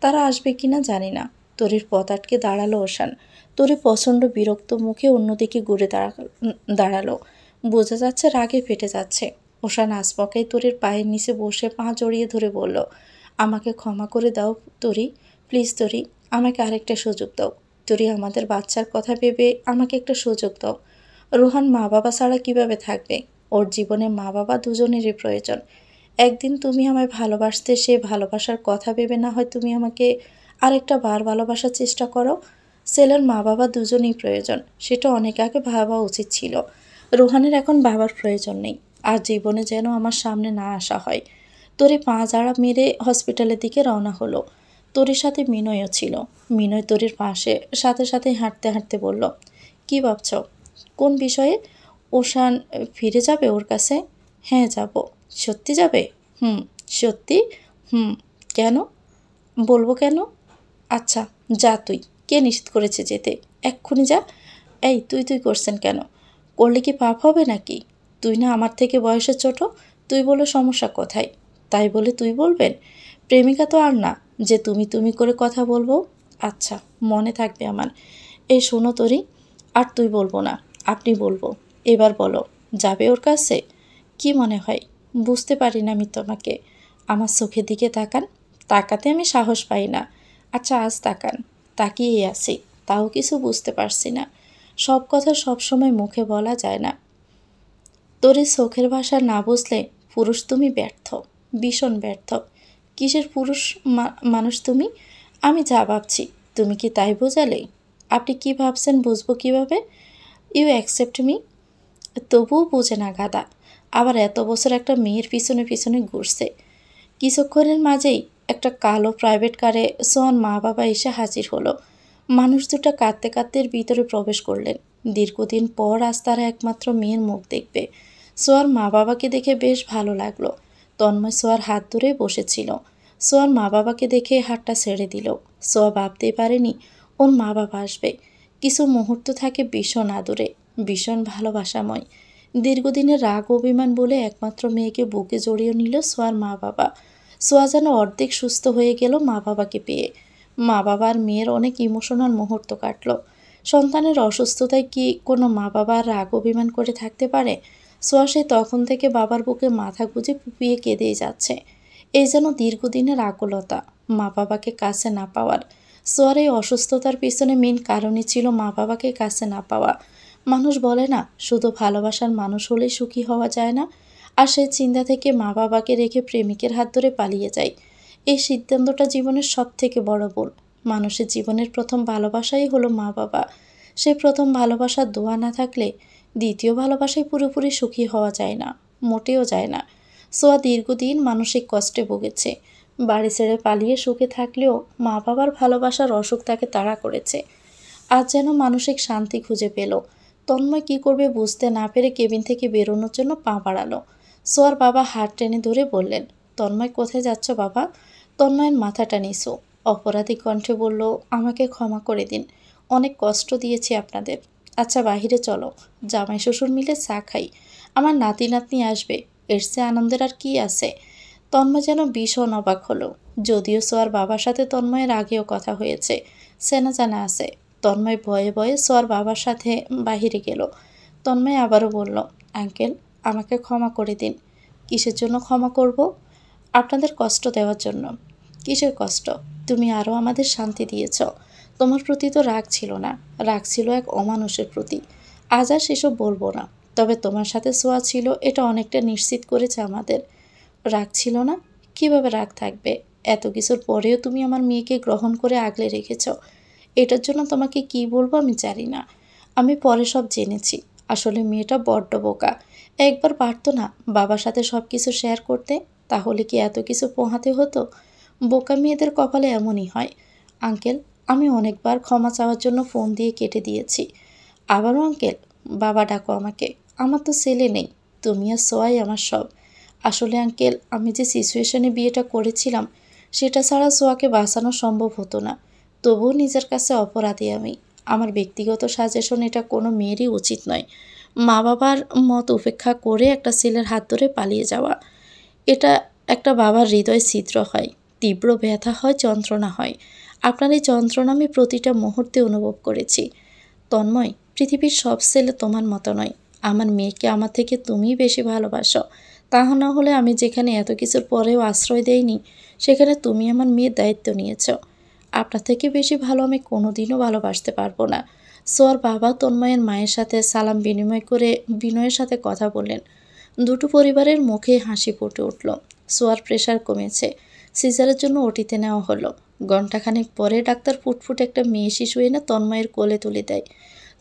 তারা আসবে কিনা জানি না। তরির পথ আটকে দাঁড়ালো ওশান। তরি প্রচণ্ড বিরক্ত মুখে অন্যদিকে ঘুরে দাঁড়ালো। বোঝা যাচ্ছে রাগে ফেটে যাচ্ছে। ওশান আসমকাই তরির পায়ের নিচে বসে পা জড়িয়ে ধরে বলল, আমাকে ক্ষমা করে দাও তরি, প্লিজ তরি, আমাকে আরেকটা সুযোগ দাও। তরি, আমাদের বাচ্চার কথা ভেবে আমাকে একটা সুযোগ দাও। রোহান মা বাবা ছাড়া কিভাবে থাকবে? ওর জীবনে মা বাবা দুজনেরই প্রয়োজন। একদিন তুমি আমায় ভালোবাসতে, সে ভালোবাসার কথা ভেবে না হয় তুমি আমাকে আরেকটা বার ভালোবাসার চেষ্টা করো। ছেলের মা বাবা দুজনেই প্রয়োজন, সেটা অনেক আগে ভাবা উচিত ছিল। রোহানের এখন বাবার প্রয়োজন নেই, আর জীবনে যেন আমার সামনে না আসা হয়। তরি পা জাড়া মেরে হসপিটালের দিকে রওনা হলো। তরির সাথে মিনয়ও ছিল। মিনয় তরির পাশে সাথে সাথে হাঁটতে হাঁটতে বলল, কি ভাবছ? কোন বিষয়ে? ওশান ফিরে যাবে ওর কাছে? হ্যাঁ যাব। সত্যি যাবে? হুম। সত্যি? হুম। কেন? বলবো কেন? আচ্ছা যা তুই। কে নিষেধ করেছে যেতে? এক্ষুনি যা। এই তুই তুই করছেন কেন? করলে কি পাপ হবে নাকি? তুই না আমার থেকে বয়সে ছোট। তুই বলে সমস্যা কোথায়? তাই বলে তুই বলবেন? প্রেমিকা তো আর না যে তুমি তুমি করে কথা বলবো। আচ্ছা, মনে থাকবে আমার। এই শোনো তরি, আর তুই বলবো না, আপনি বলবো। এবার বলো, যাবে ওর কাছে? কি মনে হয়? বুঝতে পারি না আমি তোমাকে। আমার চোখের দিকে তাকান। তাকাতে আমি সাহস পাই না। আচ্ছা আজ তাকান। তাকিয়েই আছি, তাও কিছু বুঝতে পারছি না। সব কথা সবসময় মুখে বলা যায় না। তোর এই চোখের ভাষা না বুঝলে পুরুষ তুমি ব্যর্থ, ভীষণ ব্যর্থ। কিসের পুরুষ মানুষ তুমি? আমি যা ভাবছি তুমি কি তাই বোঝালে? আপনি কি ভাবছেন বুঝবো কিভাবে? You accept me? তবুও বোঝে না গাদা। আবার এত বছর একটা মেয়ের পিছনে পিছনে ঘুরছে। কিছুক্ষণের মাঝেই একটা কালো প্রাইভেট কারে সোহান মা বাবা এসে হাজির হলো। মানুষ দুটো কাঁদতে কাঁদতে ভিতরে প্রবেশ করলেন। দীর্ঘদিন পর আজ তারা একমাত্র মেয়ের মুখ দেখবে। সোয়ার মা বাবাকে দেখে বেশ ভালো লাগলো। তন্ময় সোয়ার হাত ধরে বসেছিল। সোয়ার মা বাবাকে দেখে হাতটা ছেড়ে দিল। সোয়া ভাবতেই পারেনি ওর মা বাবা আসবে। কিছু মুহূর্ত থাকে ভীষণ আদরে, ভীষণ ভালোবাসাময়। দীর্ঘদিনের রাগ অভিমান বলে একমাত্র মেয়েকে বুকে জড়িয়ে নিল সোয়ার মা বাবা। সোয়া যেন অর্ধেক সুস্থ হয়ে গেল মা বাবাকে পেয়ে। মা বাবার মেয়ের অনেক ইমোশনাল মুহূর্ত কাটল। সন্তানের অসুস্থতায় কি কোনো মা বাবার রাগ অভিমান করে থাকতে পারে? সোয়া সে তখন থেকে বাবার বুকে মাথা গুঁজে পুপিয়ে কেঁদেই যাচ্ছে। এই যেন দীর্ঘদিনের আকুলতা, মা বাবাকে কাছে না পাওয়ার। সোয়ার এই অসুস্থতার পিছনে মেন কারণই ছিল মা বাবাকে কাছে না পাওয়া। মানুষ বলে না শুধু ভালোবাসার মানুষ হলেই সুখী হওয়া যায় না, আর সেই চিন্তা থেকে মা বাবাকে রেখে প্রেমিকের হাত ধরে পালিয়ে যায়। এই সিদ্ধান্তটা জীবনের সব থেকে বড় ভুল। মানুষের জীবনের প্রথম ভালোবাসাই হলো মা বাবা। সেই প্রথম ভালোবাসার দোয়া না থাকলে দ্বিতীয় ভালোবাসায় পুরোপুরি সুখী হওয়া যায় না, মোটেও যায় না। সোয়া দীর্ঘদিন মানসিক কষ্টে ভুগেছে। বাড়ি ছেড়ে পালিয়ে সুখে থাকলেও মা বাবার ভালোবাসার অসুখ তাকে তাড়া করেছে। আজ যেন মানসিক শান্তি খুঁজে পেল। তন্ময় কী করবে বুঝতে না পেরে কেবিন থেকে বেরোনোর জন্য পা বাড়ালো। সোয়ার বাবা হাত টেনে ধরে বললেন, তন্ময় কোথায় যাচ্ছ বাবা? তন্ময়ের মাথাটা নিচু, অপরাধী কণ্ঠে বলল, আমাকে ক্ষমা করে দিন, অনেক কষ্ট দিয়েছি আপনাদের। আচ্ছা বাহিরে চলো, জামাই শ্বশুর মিলে চা খাই। আমার নাতি নাতনি আসবে, এর চেয়ে আনন্দের আর কি আছে? তন্ময় যেন ভীষণ অবাক হলো। যদিও সোয়ার বাবার সাথে তন্ময়ের আগেও কথা হয়েছে, চেনা জানা আছে। তন্ময় ভয়ে ভয়ে সোয়ার বাবার সাথে বাহিরে গেল। তন্ময় আবারও বলল, আঙ্কেল আমাকে ক্ষমা করে দিন। কিসের জন্য ক্ষমা করব? আপনাদের কষ্ট দেওয়ার জন্য। কিসের কষ্ট? তুমি আরও আমাদের শান্তি দিয়েছ। তোমার প্রতি তো রাগ ছিল না, রাগ ছিল এক অমানুষের প্রতি। আজ আর সেসব বলবো না, তবে তোমার সাথে সোয়া ছিল এটা অনেকটা নিশ্চিত করেছে আমাদের। রাগ ছিল না? কিভাবে রাগ থাকবে? এত কিছুর পরেও তুমি আমার মেয়েকে গ্রহণ করে আগলে রেখেছ। এটার জন্য তোমাকে কি বলবো আমি জানি না। আমি পরে সব জেনেছি। আসলে মেয়েটা বড্ড বোকা। একবার পারতো না বাবার সাথে সব কিছু শেয়ার করতে? তাহলে কি এত কিছু পোহাতে হতো? বোকা মেয়েদের কপালে এমনই হয়। আঙ্কেল আমি অনেকবার ক্ষমা চাওয়ার জন্য ফোন দিয়ে কেটে দিয়েছি। আবারও আঙ্কেল? বাবা ডাকো আমাকে। আমার তো ছেলে নেই, তুমি আর সোয়াই আমার সব। আসলে আঙ্কেল আমি যে সিচুয়েশনে বিয়েটা করেছিলাম সেটা ছাড়া সোয়াকে বাঁচানো সম্ভব হতো না। তবুও নিজের কাছে অপরাধী আমি। আমার ব্যক্তিগত সাজেশন এটা কোনো মেয়েরই উচিত নয়। মা বাবার মত উপেক্ষা করে একটা ছেলের হাত ধরে পালিয়ে যাওয়া, এটা একটা বাবার হৃদয় ছিদ্র হয়, তীব্র ব্যথা হয়, যন্ত্রণা হয়। আপনার এই যন্ত্রণা আমি প্রতিটা মুহূর্তে অনুভব করেছি। তন্ময় পৃথিবীর সব ছেলে তোমার মতো নয়। আমার মেয়েকে আমার থেকে তুমিই বেশি ভালোবাসো। তাহা না হলে আমি যেখানে এত কিছুর পরেও আশ্রয় দেইনি সেখানে তুমি আমার মেয়ের দায়িত্ব নিয়েছ। আপনার থেকে বেশি ভালো আমি কোনোদিনও ভালোবাসতে পারবো না। সোয়ার বাবা তন্ময়ের মায়ের সাথে সালাম বিনিময় করে বিনয়ের সাথে কথা বললেন। দুটো পরিবারের মুখে হাসি ফুটে উঠল। সোয়ার প্রেশার কমেছে, সিজারের জন্য ওটিতে নেওয়া হলো। ঘণ্টাখানেক পরে ডাক্তার ফুটফুট একটা মেয়ে শিশু এনে তন্ময়ের কোলে তুলে দেয়।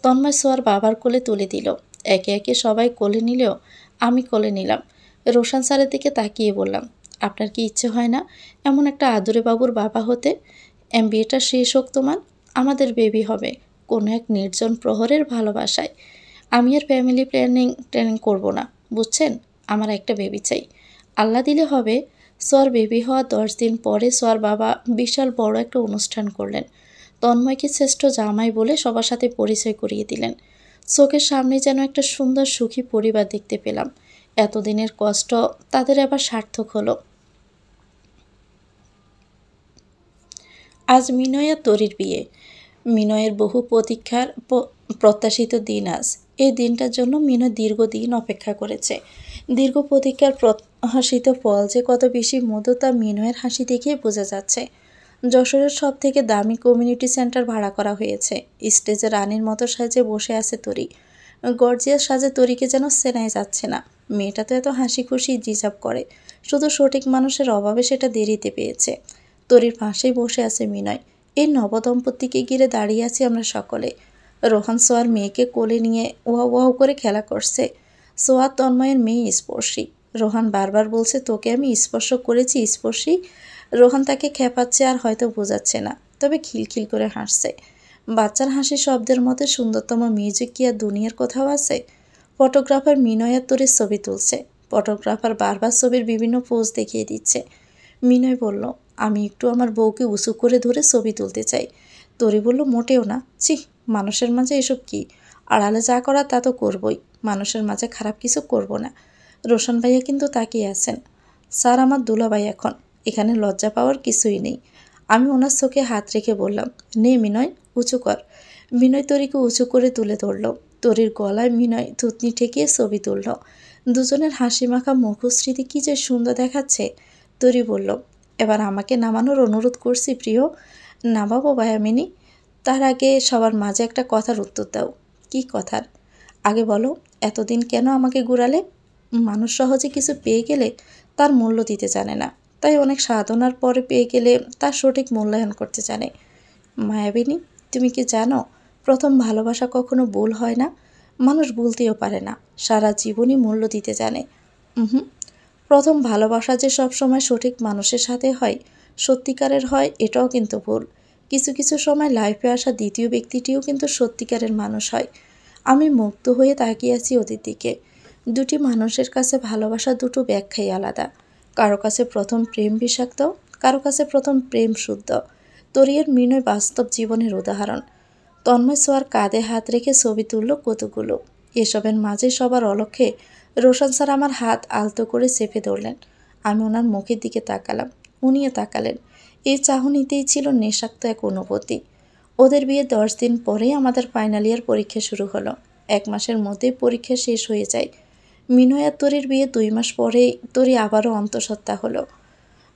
তন্ময় সোয়ার বাবার কোলে তুলে দিল। একে একে সবাই কোলে নিলেও আমি কোলে নিলাম। রোশান স্যারের দিকে তাকিয়ে বললাম, আপনার কি ইচ্ছে হয় না এমন একটা আদুরে বাবুর বাবা হতে? এমবিএটা শেষ হোক তোমার, আমাদের বেবি হবে কোনো এক নির্জন প্রহরের ভালোবাসায়। আমি আর ফ্যামিলি ট্রেনিং করব না, বুঝছেন? আমার একটা বেবি চাই। আল্লাহ দিলে হবে। সোয়ার বেবি হওয়া 10 দিন পরে সোয়ার বাবা বিশাল বড় একটা অনুষ্ঠান করলেন। তন্ময়কে শ্রেষ্ঠ জামাই বলে সবার সাথে পরিচয় করিয়ে দিলেন। চোখের সামনে যেন একটা সুন্দর সুখী পরিবার দেখতে পেলাম। এতদিনের কষ্ট তাদের আবার সার্থক হলো। আজ মিনয় আর তরির বিয়ে। মিনয়ের বহু প্রতীক্ষার প্রত্যাশিত দিন আজ। এই দিনটার জন্য মিনয় দীর্ঘদিন অপেক্ষা করেছে। দীর্ঘ প্রতীক্ষার হাসিতে ফল যে কত বেশি মধু তা মিনয়ের হাসি দেখেই বোঝা যাচ্ছে। যশোরের সব থেকে দামি কমিউনিটি সেন্টার ভাড়া করা হয়েছে। স্টেজে রানীর মতো সাজে বসে আছে তরি। গর্জিয়াস সাজে তরিকে যেন চেনাই যাচ্ছে না। মেয়েটা তো এত হাসি খুশি ডিজার্ভ করে, শুধু সঠিক মানুষের অভাবে সেটা দেরিতে পেয়েছে। তরির পাশেই বসে আছে মিনয়। এই নবদম্পতিকে ঘিরে দাঁড়িয়ে আছি আমরা সকলে। রোহান সোয়ার মেয়েকে কোলে নিয়ে ওয়াও ওয়াও করে খেলা করছে। সোয়া তন্ময়ের মেয়ে স্পর্শী। রোহান বারবার বলছে, তোকে আমি স্পর্শ করেছি স্পর্শী। রোহান তাকে খেপাচ্ছে আর হয়তো বোঝাচ্ছে না, তবে খিলখিল করে হাসছে। বাচ্চার হাসি শব্দের মধ্যে সুন্দরতম মিউজিক কি আর দুনিয়ার কোথাও আছে? ফটোগ্রাফার মিনয় আর তরির ছবি তুলছে। ফটোগ্রাফার বারবার ছবির বিভিন্ন পোজ দেখিয়ে দিচ্ছে। মিনয় বলল, আমি একটু আমার বউকে উঁচু করে ধরে ছবি তুলতে চাই। তরি বলল, মোটেও না, চিহ, মানুষের মাঝে এসব কি? আড়ালে যা করা তা তো করবই, মানুষের মাঝে খারাপ কিছু করব না। রোশন ভাইয়া কিন্তু তাকিয়ে আছেন। স্যার আমার দুলাভাই এখন, এখানে লজ্জা পাওয়ার কিছুই নেই। আমি ওনার চোখে হাত রেখে বললাম, নে মিনয়, উঁচু কর। মিনয় তরিকে উঁচু করে তুলে ধরল। তরির গলায় মিনয় থুতনি ঠেকিয়ে ছবি তুলল। দুজনের হাসি মাখা মুখশ্রীতে কি যে সুন্দর দেখাচ্ছে। তরি বলল, এবার আমাকে নামানোর অনুরোধ করছি প্রিয়। নামাবো বায়ামিনী? তার আগে সবার মাঝে একটা কথার উত্তর দাও। কি কথার? আগে বলো, এতদিন কেন আমাকে ঘুরালে? মানুষ সহজে কিছু পেয়ে গেলে তার মূল্য দিতে জানে না, তাই অনেক সাধনার পরে পেয়ে গেলে তার সঠিক মূল্যায়ন করতে জানে। মায়াবিনী, তুমি কি জানো, প্রথম ভালোবাসা কখনো ভুল হয় না। মানুষ ভুলতেও পারে না, সারা জীবনই মূল্য দিতে জানে। হুম, প্রথম ভালোবাসা যে সবসময় সঠিক মানুষের সাথে হয়, সত্যিকারের হয়, এটাও কিন্তু ভুল। কিছু কিছু সময় লাইফে আসা দ্বিতীয় ব্যক্তিটিও কিন্তু সত্যিকারের মানুষ হয়। আমি মুগ্ধ হয়ে তাকিয়ে আছি ওদের দিকে। দুটি মানুষের কাছে ভালোবাসা দুটো ব্যাখ্যাই আলাদা। কারো কাছে প্রথম প্রেম বিষাক্ত, কারো কাছে প্রথম প্রেম শুদ্ধ। তরিয়ের মিনয় বাস্তব জীবনের উদাহরণ। তন্ময় সোয়ার কাঁধে হাত রেখে ছবি তুলল কতগুলো। এসবের মাঝে সবার অলক্ষ্যে রোশন স্যার আমার হাত আলতো করে চেপে ধরলেন। আমি ওনার মুখের দিকে তাকালাম, উনিও তাকালেন। এই চাহনিতেই ছিল নেশাক্ত এক অনুভূতি। ওদের বিয়ে 10 দিন পরেই আমাদের ফাইনাল ইয়ার পরীক্ষা শুরু হলো। 1 মাসের মধ্যেই পরীক্ষা শেষ হয়ে যায়। মিনয় আর তরির বিয়ে 2 মাস পরেই তরি আবারও অন্তঃসত্ত্বা হলো।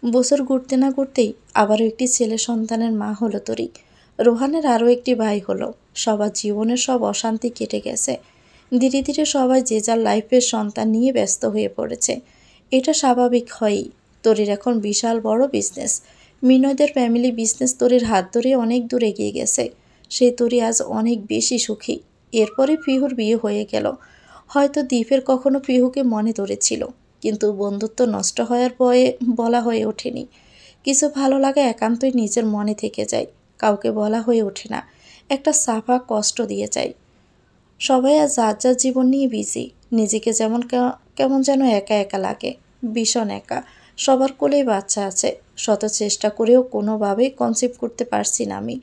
বছর ঘুরতে না ঘুরতেই আবারও একটি ছেলে সন্তানের মা হলো তরি। রোহানের আরও একটি ভাই হলো। সবার জীবনের সব অশান্তি কেটে গেছে। ধীরে ধীরে সবাই যে যার লাইফের সন্তান নিয়ে ব্যস্ত হয়ে পড়েছে। এটা স্বাভাবিক হয়ই। তরির এখন বিশাল বড় বিজনেস। মিনয়দের ফ্যামিলি বিজনেস তরির হাত ধরে অনেক দূর এগিয়ে গেছে। সেই তরি আজ অনেক বেশি সুখী। এরপরে পিহুর বিয়ে হয়ে গেল। হয়তো দ্বীপের কখনো পিহুকে মনে ধরেছিল, কিন্তু বন্ধুত্ব নষ্ট হওয়ার ভয়ে বলা হয়ে ওঠেনি। কিছু ভালো লাগা একান্তই নিজের মনে থেকে যায়, কাউকে বলা হয়ে ওঠে না। একটা সাফা কষ্ট দিয়ে যায়। সবাই আজ যার যার জীবন নিয়ে বিজি। নিজেকে যেমন কেমন যেন একা একা লাগে, ভীষণ একা। সবার কোলেই বাচ্চা আছে, শত চেষ্টা করেও কোনোভাবেই কনসিভ করতে পারছি না আমি।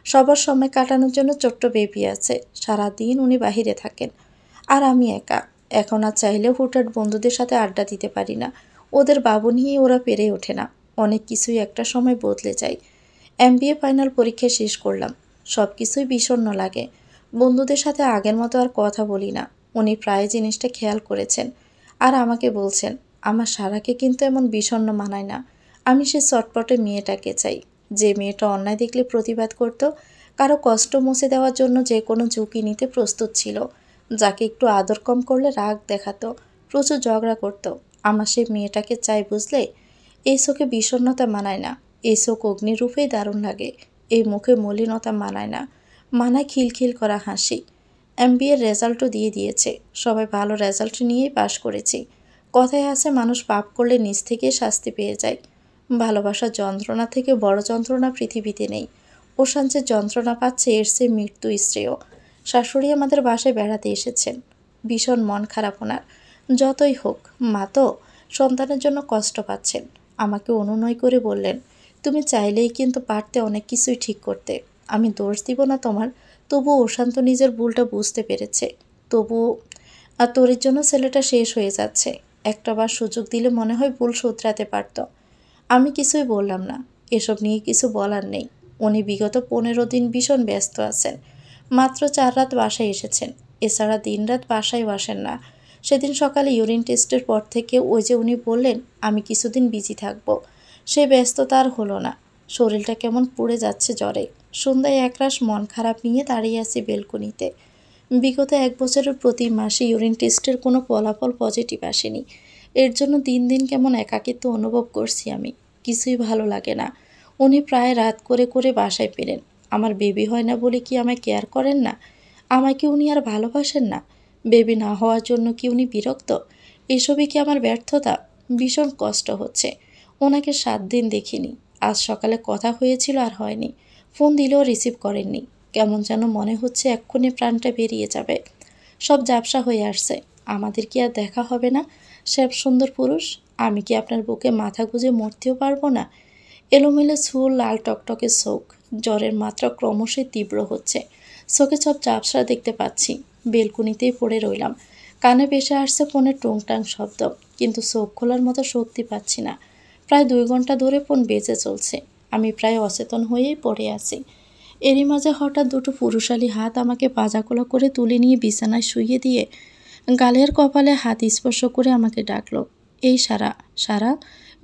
সবার সময় কাটানোর জন্য ছোট্ট বেবি আছে, সারাদিন উনি বাহিরে থাকেন। আর আমি একা। এখন আর চাইলেও হুটহাট বন্ধুদের সাথে আড্ডা দিতে পারি না। ওদের বাবু নিয়েই ওরা পেরে ওঠে না। অনেক কিছুই একটা সময় বদলে যায়। MBA ফাইনাল পরীক্ষা শেষ করলাম। সব কিছুই বিষণ্ণ লাগে। বন্ধুদের সাথে আগের মতো আর কথা বলি না। উনি প্রায় জিনিসটা খেয়াল করেছেন আর আমাকে বলছেন, আমার সারাকে কিন্তু এমন বিষণ্ণ মানায় না। আমি সে চটপটে মেয়েটাকে চাই, যে মেয়েটা অন্যায় দেখলে প্রতিবাদ করত, কারো কষ্ট মুছে দেওয়ার জন্য যে কোনো ঝুঁকি নিতে প্রস্তুত ছিল, যাকে একটু আদর কম করলে রাগ দেখাতো, প্রচুর ঝগড়া করত। আমার সেই মেয়েটাকে চাই, বুঝলে? এই চোখে বিষণ্ণতা মানায় না। এই চোখ অগ্নিরূপেই দারুণ লাগে। এই মুখে মলিনতা মানায় না, মানায় খিলখিল করা হাসি। MBA রেজাল্টও দিয়ে দিয়েছে। সবাই ভালো রেজাল্ট নিয়েই পাশ করেছি। কথায় আছে, মানুষ পাপ করলে নিজ থেকে শাস্তি পেয়ে যায়। ভালোবাসার যন্ত্রণা থেকে বড় যন্ত্রণা পৃথিবীতে নেই। ওশান যে যন্ত্রণা পাচ্ছে এর চেয়ে মৃত্যু স্ত্রীও। শাশুড়ি আমাদের বাসায় বেড়াতে এসেছেন। ভীষণ মন খারাপ ওনার। যতই হোক, মা তো সন্তানের জন্য কষ্ট পাচ্ছেন। আমাকে অনুনয় করে বললেন, তুমি চাইলেই কিন্তু পারতে অনেক কিছুই ঠিক করতে। আমি দোষ দিব না তোমার, তবুও ওশান্ত নিজের ভুলটা বুঝতে পেরেছে। তবুও আর তোর জন্য ছেলেটা শেষ হয়ে যাচ্ছে। একটাবার সুযোগ দিলে মনে হয় ভুল শুধরাতে পারত। আমি কিছুই বললাম না। এসব নিয়ে কিছু বলার নেই। উনি বিগত 15 দিন ভীষণ ব্যস্ত আছেন। মাত্র 4 রাত বাসায় এসেছেন। এছাড়া দিনরাত বাসায় বসেন না। সেদিন সকালে ইউরিন টেস্টের পর থেকে ওই যে উনি বললেন আমি কিছুদিন বিজি থাকবো, সেই ব্যস্ততা আর হলো না। শরীরটা কেমন পুড়ে যাচ্ছে জ্বরে। সন্ধ্যায় একরাশ মন খারাপ নিয়ে দাঁড়িয়ে আছি বেলকনিতে। বিগত 1 বছরের প্রতি মাসে ইউরিন টেস্টের কোনো ফলাফল পজিটিভ আসেনি। এর জন্য দিন দিন কেমন একাকিত্ব অনুভব করছি আমি। কিছুই ভালো লাগে না। উনি প্রায় রাত করে করে বাসায় ফেরেন। আমার বেবি হয় না বলে কি আমায় কেয়ার করেন না? আমাকে উনি আর ভালোবাসেন না? বেবি না হওয়ার জন্য কি উনি বিরক্ত? এসবই কি আমার ব্যর্থতা? ভীষণ কষ্ট হচ্ছে। ওনাকে 7 দিন দেখিনি। আজ সকালে কথা হয়েছিল আর হয়নি। ফোন দিলেও রিসিভ করেননি। কেমন যেন মনে হচ্ছে এক্ষুনি প্রাণটা বেরিয়ে যাবে। সব ঝাপসা হয়ে আসছে। আমাদের কি আর দেখা হবে না? শ্যাব সুন্দর পুরুষ, আমি কি আপনার বুকে মাথা গুঁজে মরতেও পারবো না? এলোমেলো চুল, লাল টকটকে চোখ। জ্বরের মাত্রা ক্রমশই তীব্র হচ্ছে। চোখে সব ঝাপসা দেখতে পাচ্ছি। বেলকুনিতেই পড়ে রইলাম। কানে ভেসে আসছে ফোনের টুংটাং শব্দ, কিন্তু চোখ খোলার মতো শক্তি পাচ্ছি না। প্রায় 2 ঘন্টা ধরে ফোন বেজে চলছে। আমি প্রায় অচেতন হয়েই পড়ে আছি। এরই মাঝে হঠাৎ দুটো পুরুষালী হাত আমাকে পাজাকোলা করে তুলে নিয়ে বিছানায় শুইয়ে দিয়ে গালের কপালে হাত স্পর্শ করে আমাকে ডাকলো, এই সারা, সারা,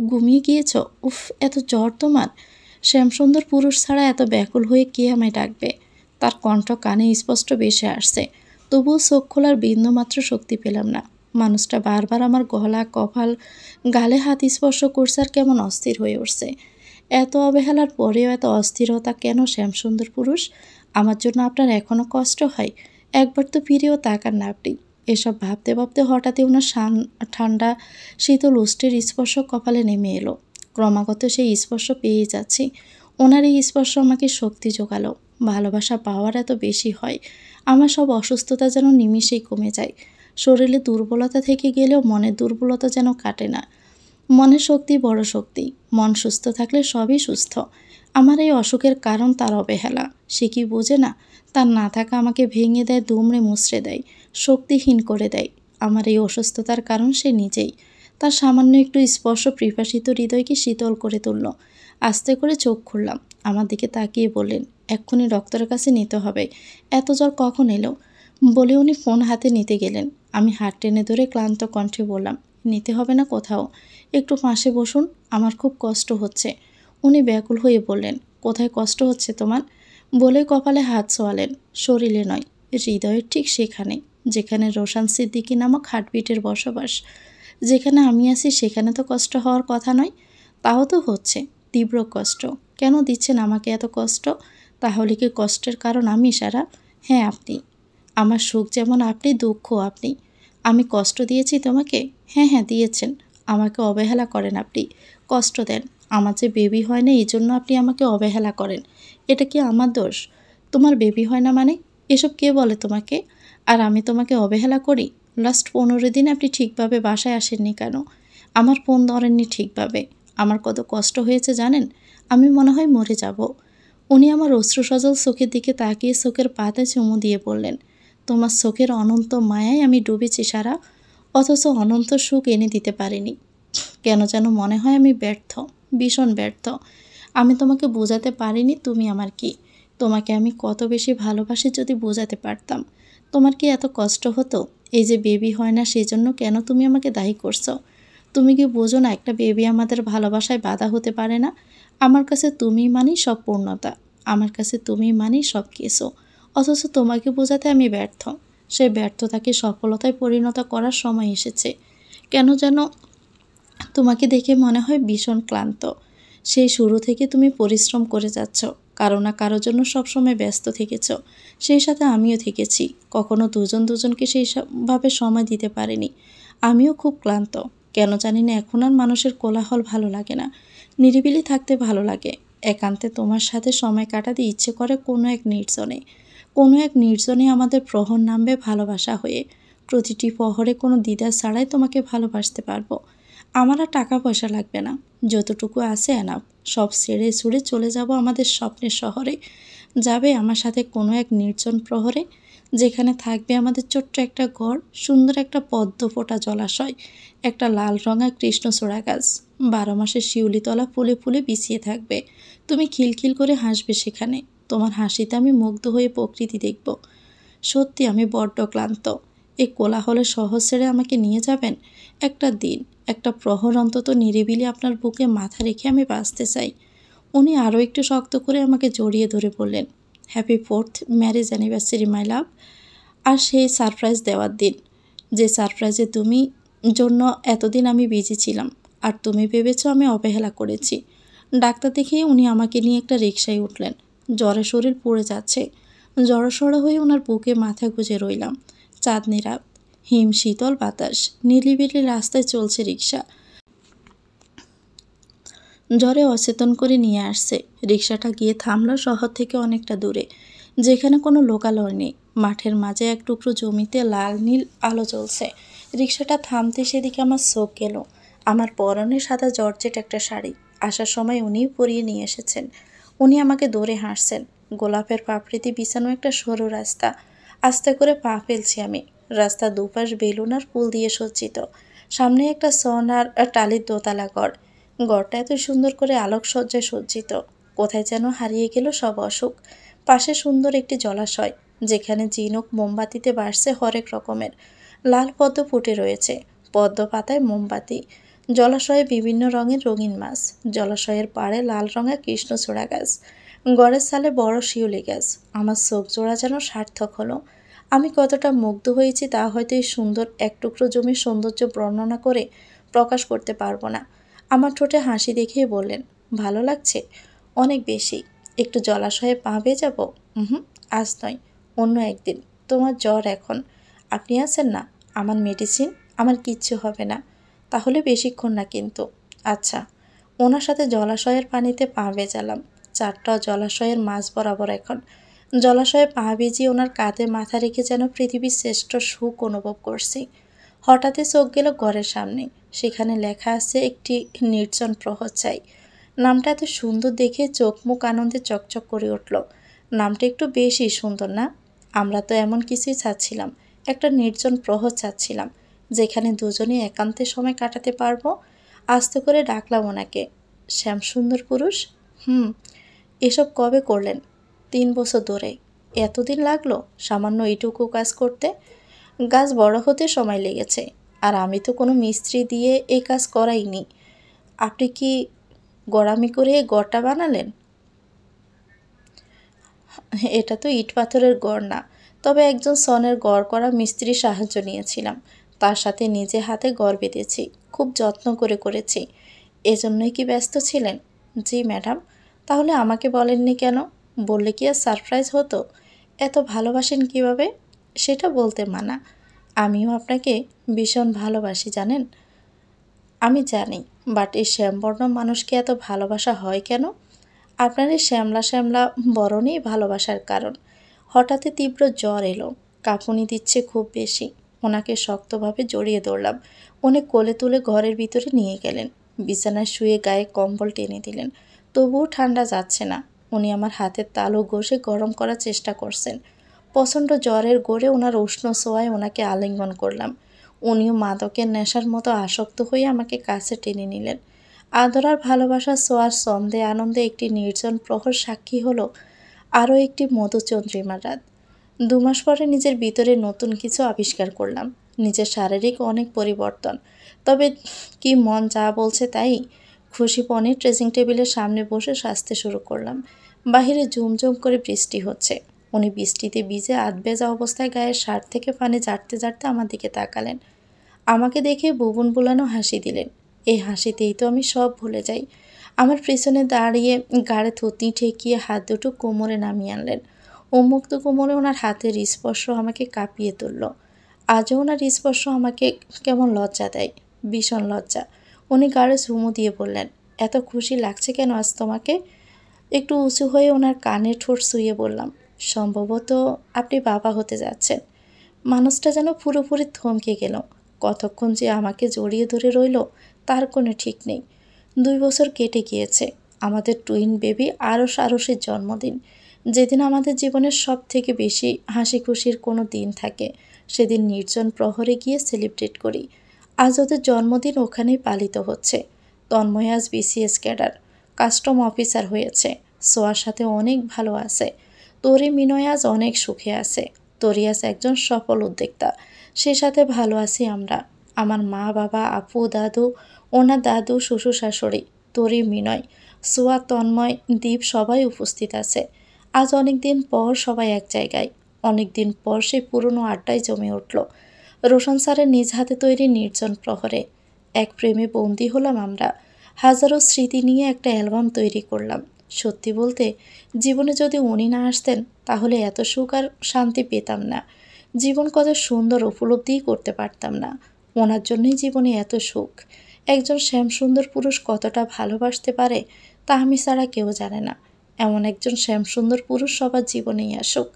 ঘুমিয়ে গিয়েছ? উফ, এত জ্বর তোমার? শ্যামসুন্দর পুরুষ ছাড়া এত ব্যাকুল হয়ে কে আমায় ডাকবে? তার কণ্ঠ কানে স্পষ্ট ভেসে আসছে। তবুও চোখ খোলার বিন্দুমাত্র শক্তি পেলাম না। মানুষটা বারবার আমার গলা, কপাল, গালে হাত স্পর্শ করছে আর কেমন অস্থির হয়ে উঠছে। এত অবহেলার পরেও এত অস্থিরতা কেন শ্যামসুন্দর পুরুষ? আমার জন্য আপনার এখনও কষ্ট হয়? একবার তো ফিরেও তাকান না আপনি। এসব ভাবতে ভাবতে হঠাৎই ওনার ঠান্ডা শীতল ওষ্ঠের স্পর্শ কপালে নেমে এলো। ক্রমাগত সেই স্পর্শ পেয়ে যাচ্ছি। ওনার এই স্পর্শ আমাকে শক্তি জোগালো। ভালোবাসা পাওয়ার এত বেশি হয়, আমার সব অসুস্থতা যেন নিমিষেই কমে যায়। শরীরে দুর্বলতা থেকে গেলেও মনের দুর্বলতা যেন কাটে না। মনের শক্তি বড় শক্তি। মন সুস্থ থাকলে সবই সুস্থ। আমার এই অসুখের কারণ তার অবহেলা। সে কি বোঝে না? তার না থাকা আমাকে ভেঙে দেয়, দুমড়ে মুচড়ে দেয়, শক্তিহীন করে দেয়। আমার এই অসুস্থতার কারণ সে নিজেই। তার সামান্য একটু স্পর্শ পিপাসিত হৃদয়কে শীতল করে তুলল। আস্তে করে চোখ খুললাম। আমার দিকে তাকিয়ে বললেন, এক্ষুনি ডক্টরের কাছে নিতে হবে। এত জ্বর কখন এলো? বলে উনি ফোন হাতে নিতে গেলেন। আমি হাত টেনে ধরে ক্লান্ত কণ্ঠে বললাম, নিতে হবে না কোথাও, একটু পাশে বসুন, আমার খুব কষ্ট হচ্ছে। উনি ব্যাকুল হয়ে বললেন, কোথায় কষ্ট হচ্ছে তোমার? বলে কপালে হাত ছোঁয়ালেন। শরীরে নয়, হৃদয়ের ঠিক সেখানে, যেখানে রোশান সিদ্দিকী নামক হার্টবিটের বসবাস। যেখানে আমি আছি সেখানে তো কষ্ট হওয়ার কথা নয়, তাও তো হচ্ছে। তীব্র কষ্ট। কেন দিচ্ছেন আমাকে এত কষ্ট? তাহলে কি কষ্টের কারণ আমি সারা? হ্যাঁ আপনি। আমার সুখ যেমন আপনি, দুঃখ আপনি। আমি কষ্ট দিয়েছি তোমাকে? হ্যাঁ হ্যাঁ দিয়েছেন। আমাকে অবহেলা করেন আপনি, কষ্ট দেন। আমার যে বেবি হয় না এই জন্য আপনি আমাকে অবহেলা করেন। এটা কি আমার দোষ? তোমার বেবি হয় না মানে? এসব কে বলে তোমাকে? আর আমি তোমাকে অবহেলা করি? লাস্ট 15 দিন আপনি ঠিকভাবে বাসায় আসেননি কেন? আমার ফোন ধরেননি ঠিকভাবে। আমার কত কষ্ট হয়েছে জানেন? আমি মনে হয় মরে যাব। উনি আমার অশ্রুসজল চোখের দিকে তাকিয়ে চোখের পাতায় চুমু দিয়ে বললেন, তোমার চোখের অনন্ত মায়ায় আমি ডুবেছি সারা, অথচ অনন্ত সুখ এনে দিতে পারিনি। কেন যেন মনে হয় আমি ব্যর্থ, ভীষণ ব্যর্থ। আমি তোমাকে বোঝাতে পারিনি তুমি আমার কি। তোমাকে আমি কত বেশি ভালোবাসি যদি বোঝাতে পারতাম। তোমার কি এত কষ্ট হতো? এই যে বেবি হয় না সেজন্য কেন তুমি আমাকে দায়ী করছো? তুমি কি বোঝো না একটা বেবি আমাদের ভালোবাসায় বাধা হতে পারে না? আমার কাছে তুমি মানি সব পূর্ণতা। আমার কাছে তুমি মানি সব কিছু। অথচ তোমাকে বোঝাতে আমি ব্যর্থ। সেই ব্যর্থতাকে সফলতায় পরিণত করার সময় এসেছে। কেন যেন তোমাকে দেখে মনে হয় ভীষণ ক্লান্ত। সেই শুরু থেকে তুমি পরিশ্রম করে যাচ্ছ, কারো না কারো জন্য সবসময় ব্যস্ত থেকেছ। সেই সাথে আমিও থেকেছি। কখনো দুজন দুজনকে সেইভাবে সময় দিতে পারিনি। আমিও খুব ক্লান্ত। কেন জানি না এখন আর মানুষের কোলাহল ভালো লাগে না। নিরিবিলি থাকতে ভালো লাগে। একান্তে তোমার সাথে সময় কাটাতে ইচ্ছে করে কোনো এক নির্জনে। কোনো এক নির্জনে আমাদের প্রহর নামবে ভালোবাসা হয়ে। প্রতিটি প্রহরে কোনো দ্বিধা ছাড়াই তোমাকে ভালোবাসতে পারবো। আমার আর টাকা পয়সা লাগবে না, যতটুকু আছে এনাফ। সব ছেড়ে ছুড়ে চলে যাব আমাদের স্বপ্নের শহরে। যাবে আমার সাথে কোনো এক নির্জন প্রহরে, যেখানে থাকবে আমাদের ছোট্ট একটা ঘর, সুন্দর একটা পদ্ম ফোটা জলাশয়, একটা লাল রঙা কৃষ্ণচূড়া গাছ, 12 মাসের শিউলিতলা ফুলে ফুলে বিছিয়ে থাকবে। তুমি খিলখিল করে হাসবে সেখানে। তোমার হাসিতে আমি মুগ্ধ হয়ে প্রকৃতি দেখব। সত্যি আমি বড্ড ক্লান্ত। এই কোলাহলের শহর ছেড়ে আমাকে নিয়ে যাবেন? একটা দিন, একটা প্রহর অন্তত নিরিবিলি আপনার বুকে মাথা রেখে আমি বাঁচতে চাই। উনি আরও একটু শক্ত করে আমাকে জড়িয়ে ধরে বললেন, হ্যাপি 4th ম্যারেজ অ্যানিভার্সারি মাই লাভ। আর সেই সারপ্রাইজ দেওয়ার দিন, যে সারপ্রাইজে তুমি জন্য এতদিন আমি বিজি ছিলাম, আর তুমি ভেবেছ আমি অবহেলা করেছি। ডাক্তার দেখিয়ে উনি আমাকে নিয়ে একটা রিকশায় উঠলেন। জ্বরে শরীর পুড়ে যাচ্ছে। জড়সড় হয়ে ওনার বুকে মাথা গুঁজে রইলাম। চাঁদনি রাত, হিম শীতল বাতাস, নিলিবিলি রাস্তায় চলছে রিকশা। জ্বরে অচেতন করে নিয়ে আসছে। রিকশাটা গিয়ে থামলো শহর থেকে অনেকটা দূরে, যেখানে কোনো লোকালয় নেই। মাঠের মাঝে এক টুকরো জমিতে লাল নীল আলো জ্বলছে। রিকশাটা থামতে সেদিকে আমার চোখ গেল। আমার পরনে সাদা জর্জেট একটা শাড়ি, আসার সময় উনিই পরিয়ে নিয়ে এসেছেন। উনি আমাকে দৌড়ে হাসছেন। গোলাপের পাপড়িতে বিছানো একটা সরু রাস্তা, আস্তে করে পা ফেলছি আমি। রাস্তার দুপাশ বেলুন আর ফুল দিয়ে সজ্জিত। সামনে একটা সন আর টালির দোতলা ঘর। ঘরটা এত সুন্দর করে আলোকসজ্জায় সজ্জিত, কোথায় যেন হারিয়ে গেল সব অসুখ। পাশে সুন্দর একটি জলাশয়, যেখানে ঝিনুক মোমবাতিতে বাড়ছে হরেক রকমের। লাল পদ্ম ফুটে রয়েছে, পদ্ম পাতায় মোমবাতি। জলাশয়ে বিভিন্ন রঙের রঙিন মাছ। জলাশয়ের পাড়ে লাল রঙের কৃষ্ণচূড়া গাছ। গড়ের সালে বড় শিউলি গাছ। আমার চোখ জোড়া যেন সার্থক হলো। আমি কতটা মুগ্ধ হয়েছি তা হয়তো এই সুন্দর এক টুকরো জমির সৌন্দর্য বর্ণনা করে প্রকাশ করতে পারবো না। আমার ঠোঁটে হাসি দেখিয়ে বললেন, ভালো লাগছে? অনেক বেশি। একটু জলাশয়ে পা ভেজাবো? হুম, আজ নয়, অন্য একদিন। তোমার জ্বর এখন, আপনি আছেন না? আমার মেডিসিন, আমার কিচ্ছু হবে না। তাহলে বেশিক্ষণ না কিন্তু। আচ্ছা। ওনার সাথে জলাশয়ের পানিতে পা ভেজালাম। চারটাও জলাশয়ের মাঝ বরাবর এখন। জলাশয়ে পা ভিজিয়ে ওনার কাঁধে মাথা রেখে যেন পৃথিবীর শ্রেষ্ঠ সুখ অনুভব করছি। হঠাৎই চোখ গেল ঘরের সামনে। সেখানে লেখা আছে একটি নির্জন প্রহর চাই। নামটা এত সুন্দর দেখে চোখ মুখ আনন্দে চকচক করে উঠল। নামটা একটু বেশি সুন্দর না? আমরা তো এমন কিছুই চাচ্ছিলাম, একটা নির্জন প্রহর চাচ্ছিলাম, যেখানে দুজনে একান্তে সময় কাটাতে পারবো। আস্তে করে ডাকলাম ওনাকে, শ্যামসুন্দর পুরুষ। এসব কবে করলেন? 3 বছর ধরে। এতদিন লাগলো সামান্য এইটুকু কাজ করতে? গাছ বড় হতে সময় লেগেছে, আর আমি তো কোনো মিস্ত্রি দিয়ে এই কাজ করাইনি। আপনি কি গড়ামি করে গড়টা বানালেন? এটা তো ইট পাথরের গড় না, তবে একজন সনের গড় করা মিস্ত্রির সাহায্য নিয়েছিলাম। তার সাথে নিজে হাতে গড় বেঁধেছি, খুব যত্ন করে করেছি। এজন্যই কি ব্যস্ত ছিলেন? জি ম্যাডাম। তাহলে আমাকে বলেননি কেন? বললে কি আর সারপ্রাইজ হতো? এত ভালোবাসেন কিভাবে? সেটা বলতে মানা। আমিও আপনাকে ভীষণ ভালোবাসি জানেন। আমি জানি, বাট এই শ্যামবর্ণ মানুষকে এত ভালোবাসা হয় কেন? আপনার এই শ্যামলা শ্যামলা বরণই ভালোবাসার কারণ। হঠাৎই তীব্র জ্বর এলো, কাঁপুনি দিচ্ছে খুব বেশি। ওনাকে শক্তভাবে জড়িয়ে ধরলাম। উনি কোলে তুলে ঘরের ভিতরে নিয়ে গেলেন। বিছানায় শুয়ে গায়ে কম্বল টেনে দিলেন। তবুও ঠান্ডা যাচ্ছে না। উনি আমার হাতের তালু ঘষে গরম করার চেষ্টা করছেন। প্রচণ্ড জ্বরের গোড়ে ওনার উষ্ণ ছোঁয়ায় ওনাকে আলিঙ্গন করলাম। উনিও মাদকের নেশার মতো আসক্ত হয়ে আমাকে কাছে টেনে নিলেন। আদর আর ভালোবাসার ছোঁয়ার ছন্দে আনন্দে একটি নির্জন প্রহর সাক্ষী হলো আরও একটি মধুচন্দ্রিমার রাত। 2 মাস পরে নিজের ভিতরে নতুন কিছু আবিষ্কার করলাম। নিজের শারীরিক অনেক পরিবর্তন। তবে কি মন যা বলছে তাই। খুশি পনির ড্রেসিং টেবিলের সামনে বসে সাজতে শুরু করলাম। বাহিরে ঝুমঝুম করে বৃষ্টি হচ্ছে। উনি বৃষ্টিতে ভিজে আধভেজা অবস্থায় গায়ের শার্ট থেকে পানি ঝাড়তে ঝাড়তে আমার দিকে তাকালেন। আমাকে দেখে বুবুন বুলানো হাসি দিলেন। এই হাসিতেই তো আমি সব ভুলে যাই। আমার পিছনে দাঁড়িয়ে গাড়ে থুতনি ঠেকিয়ে হাত দুটো কোমরে নামিয়ে আনলেন। উন্মুক্ত কোমরে ওনার হাতের স্পর্শ আমাকে কাঁপিয়ে তুলল। আজও ওনার স্পর্শ আমাকে কেমন লজ্জা দেয়, ভীষণ লজ্জা। উনি গাড়ে চুমু দিয়ে বললেন, এত খুশি লাগছে কেন আজ তোমাকে? একটু উঁচু হয়ে ওনার কানে ঠোঁট ছুঁয়ে বললাম, সম্ভবত আপনি বাবা হতে যাচ্ছেন। মানুষটা যেন পুরোপুরি থমকে গেল। কতক্ষণ যে আমাকে জড়িয়ে ধরে রইল তার কোনো ঠিক নেই। 2 বছর কেটে গিয়েছে। আমাদের টুইন বেবি আরশের জন্মদিন, যেদিন আমাদের জীবনের সব থেকে বেশি হাসি খুশির কোনো দিন থাকে। সেদিন নির্জন প্রহরে গিয়ে সেলিব্রেট করি। আজ ওদের জন্মদিন ওখানেই পালিত হচ্ছে। তন্ময় আজ বিসিএস ক্যাডার, কাস্টম অফিসার হয়েছে। সোয়ার সাথে অনেক ভালো আছে। তরি মিনয় আজ অনেক সুখে আছে। তরিয়াস একজন সফল উদ্যোক্তা। সেই সাথে ভালো আছি আমরা। আমার মা বাবা আপু দাদু, ওনার দাদু শ্বশুর শাশুড়ি, তরি মিনয়, সোয়া তন্ময় দীপ সবাই উপস্থিত আছে। আজ অনেক দিন পর সবাই এক জায়গায়। অনেক দিন পর সেই পুরনো আড্ডায় জমে উঠল রোশন স্যারের নিজ হাতে তৈরি নির্জন প্রহরে। এক প্রেমে বন্দী হলাম আমরা। হাজারো স্মৃতি নিয়ে একটা অ্যালবাম তৈরি করলাম। সত্যি বলতে জীবনে যদি উনি না আসতেন তাহলে এত সুখ আর শান্তি পেতাম না। জীবন কত সুন্দর উপলব্ধিই করতে পারতাম না। ওনার জন্যই জীবনে এত সুখ। একজন শ্যামসুন্দর পুরুষ কতটা ভালোবাসতে পারে তা আমি ছাড়া কেউ জানে না। এমন একজন শ্যামসুন্দর পুরুষ সবার জীবনেই আসুক,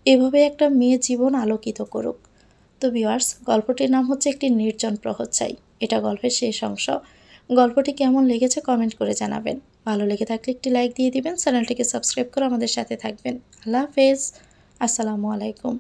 এভাবে একটা মেয়ে জীবন আলোকিত করুক। তো ভিউয়ার্স, গল্পটির নাম হচ্ছে একটি নির্জন প্রহর চাই। এটা গল্পের শেষ অংশ। গল্পটি কেমন লেগেছে কমেন্ট করে জানাবেন। ভালো লেগে থাকলে একটি লাইক দিয়ে দিবেন, চ্যানেলটিকে সাবস্ক্রাইব করে আমাদের সাথে থাকবেন। আল্লাহ হাফেজ, আসসালামু আলাইকুম।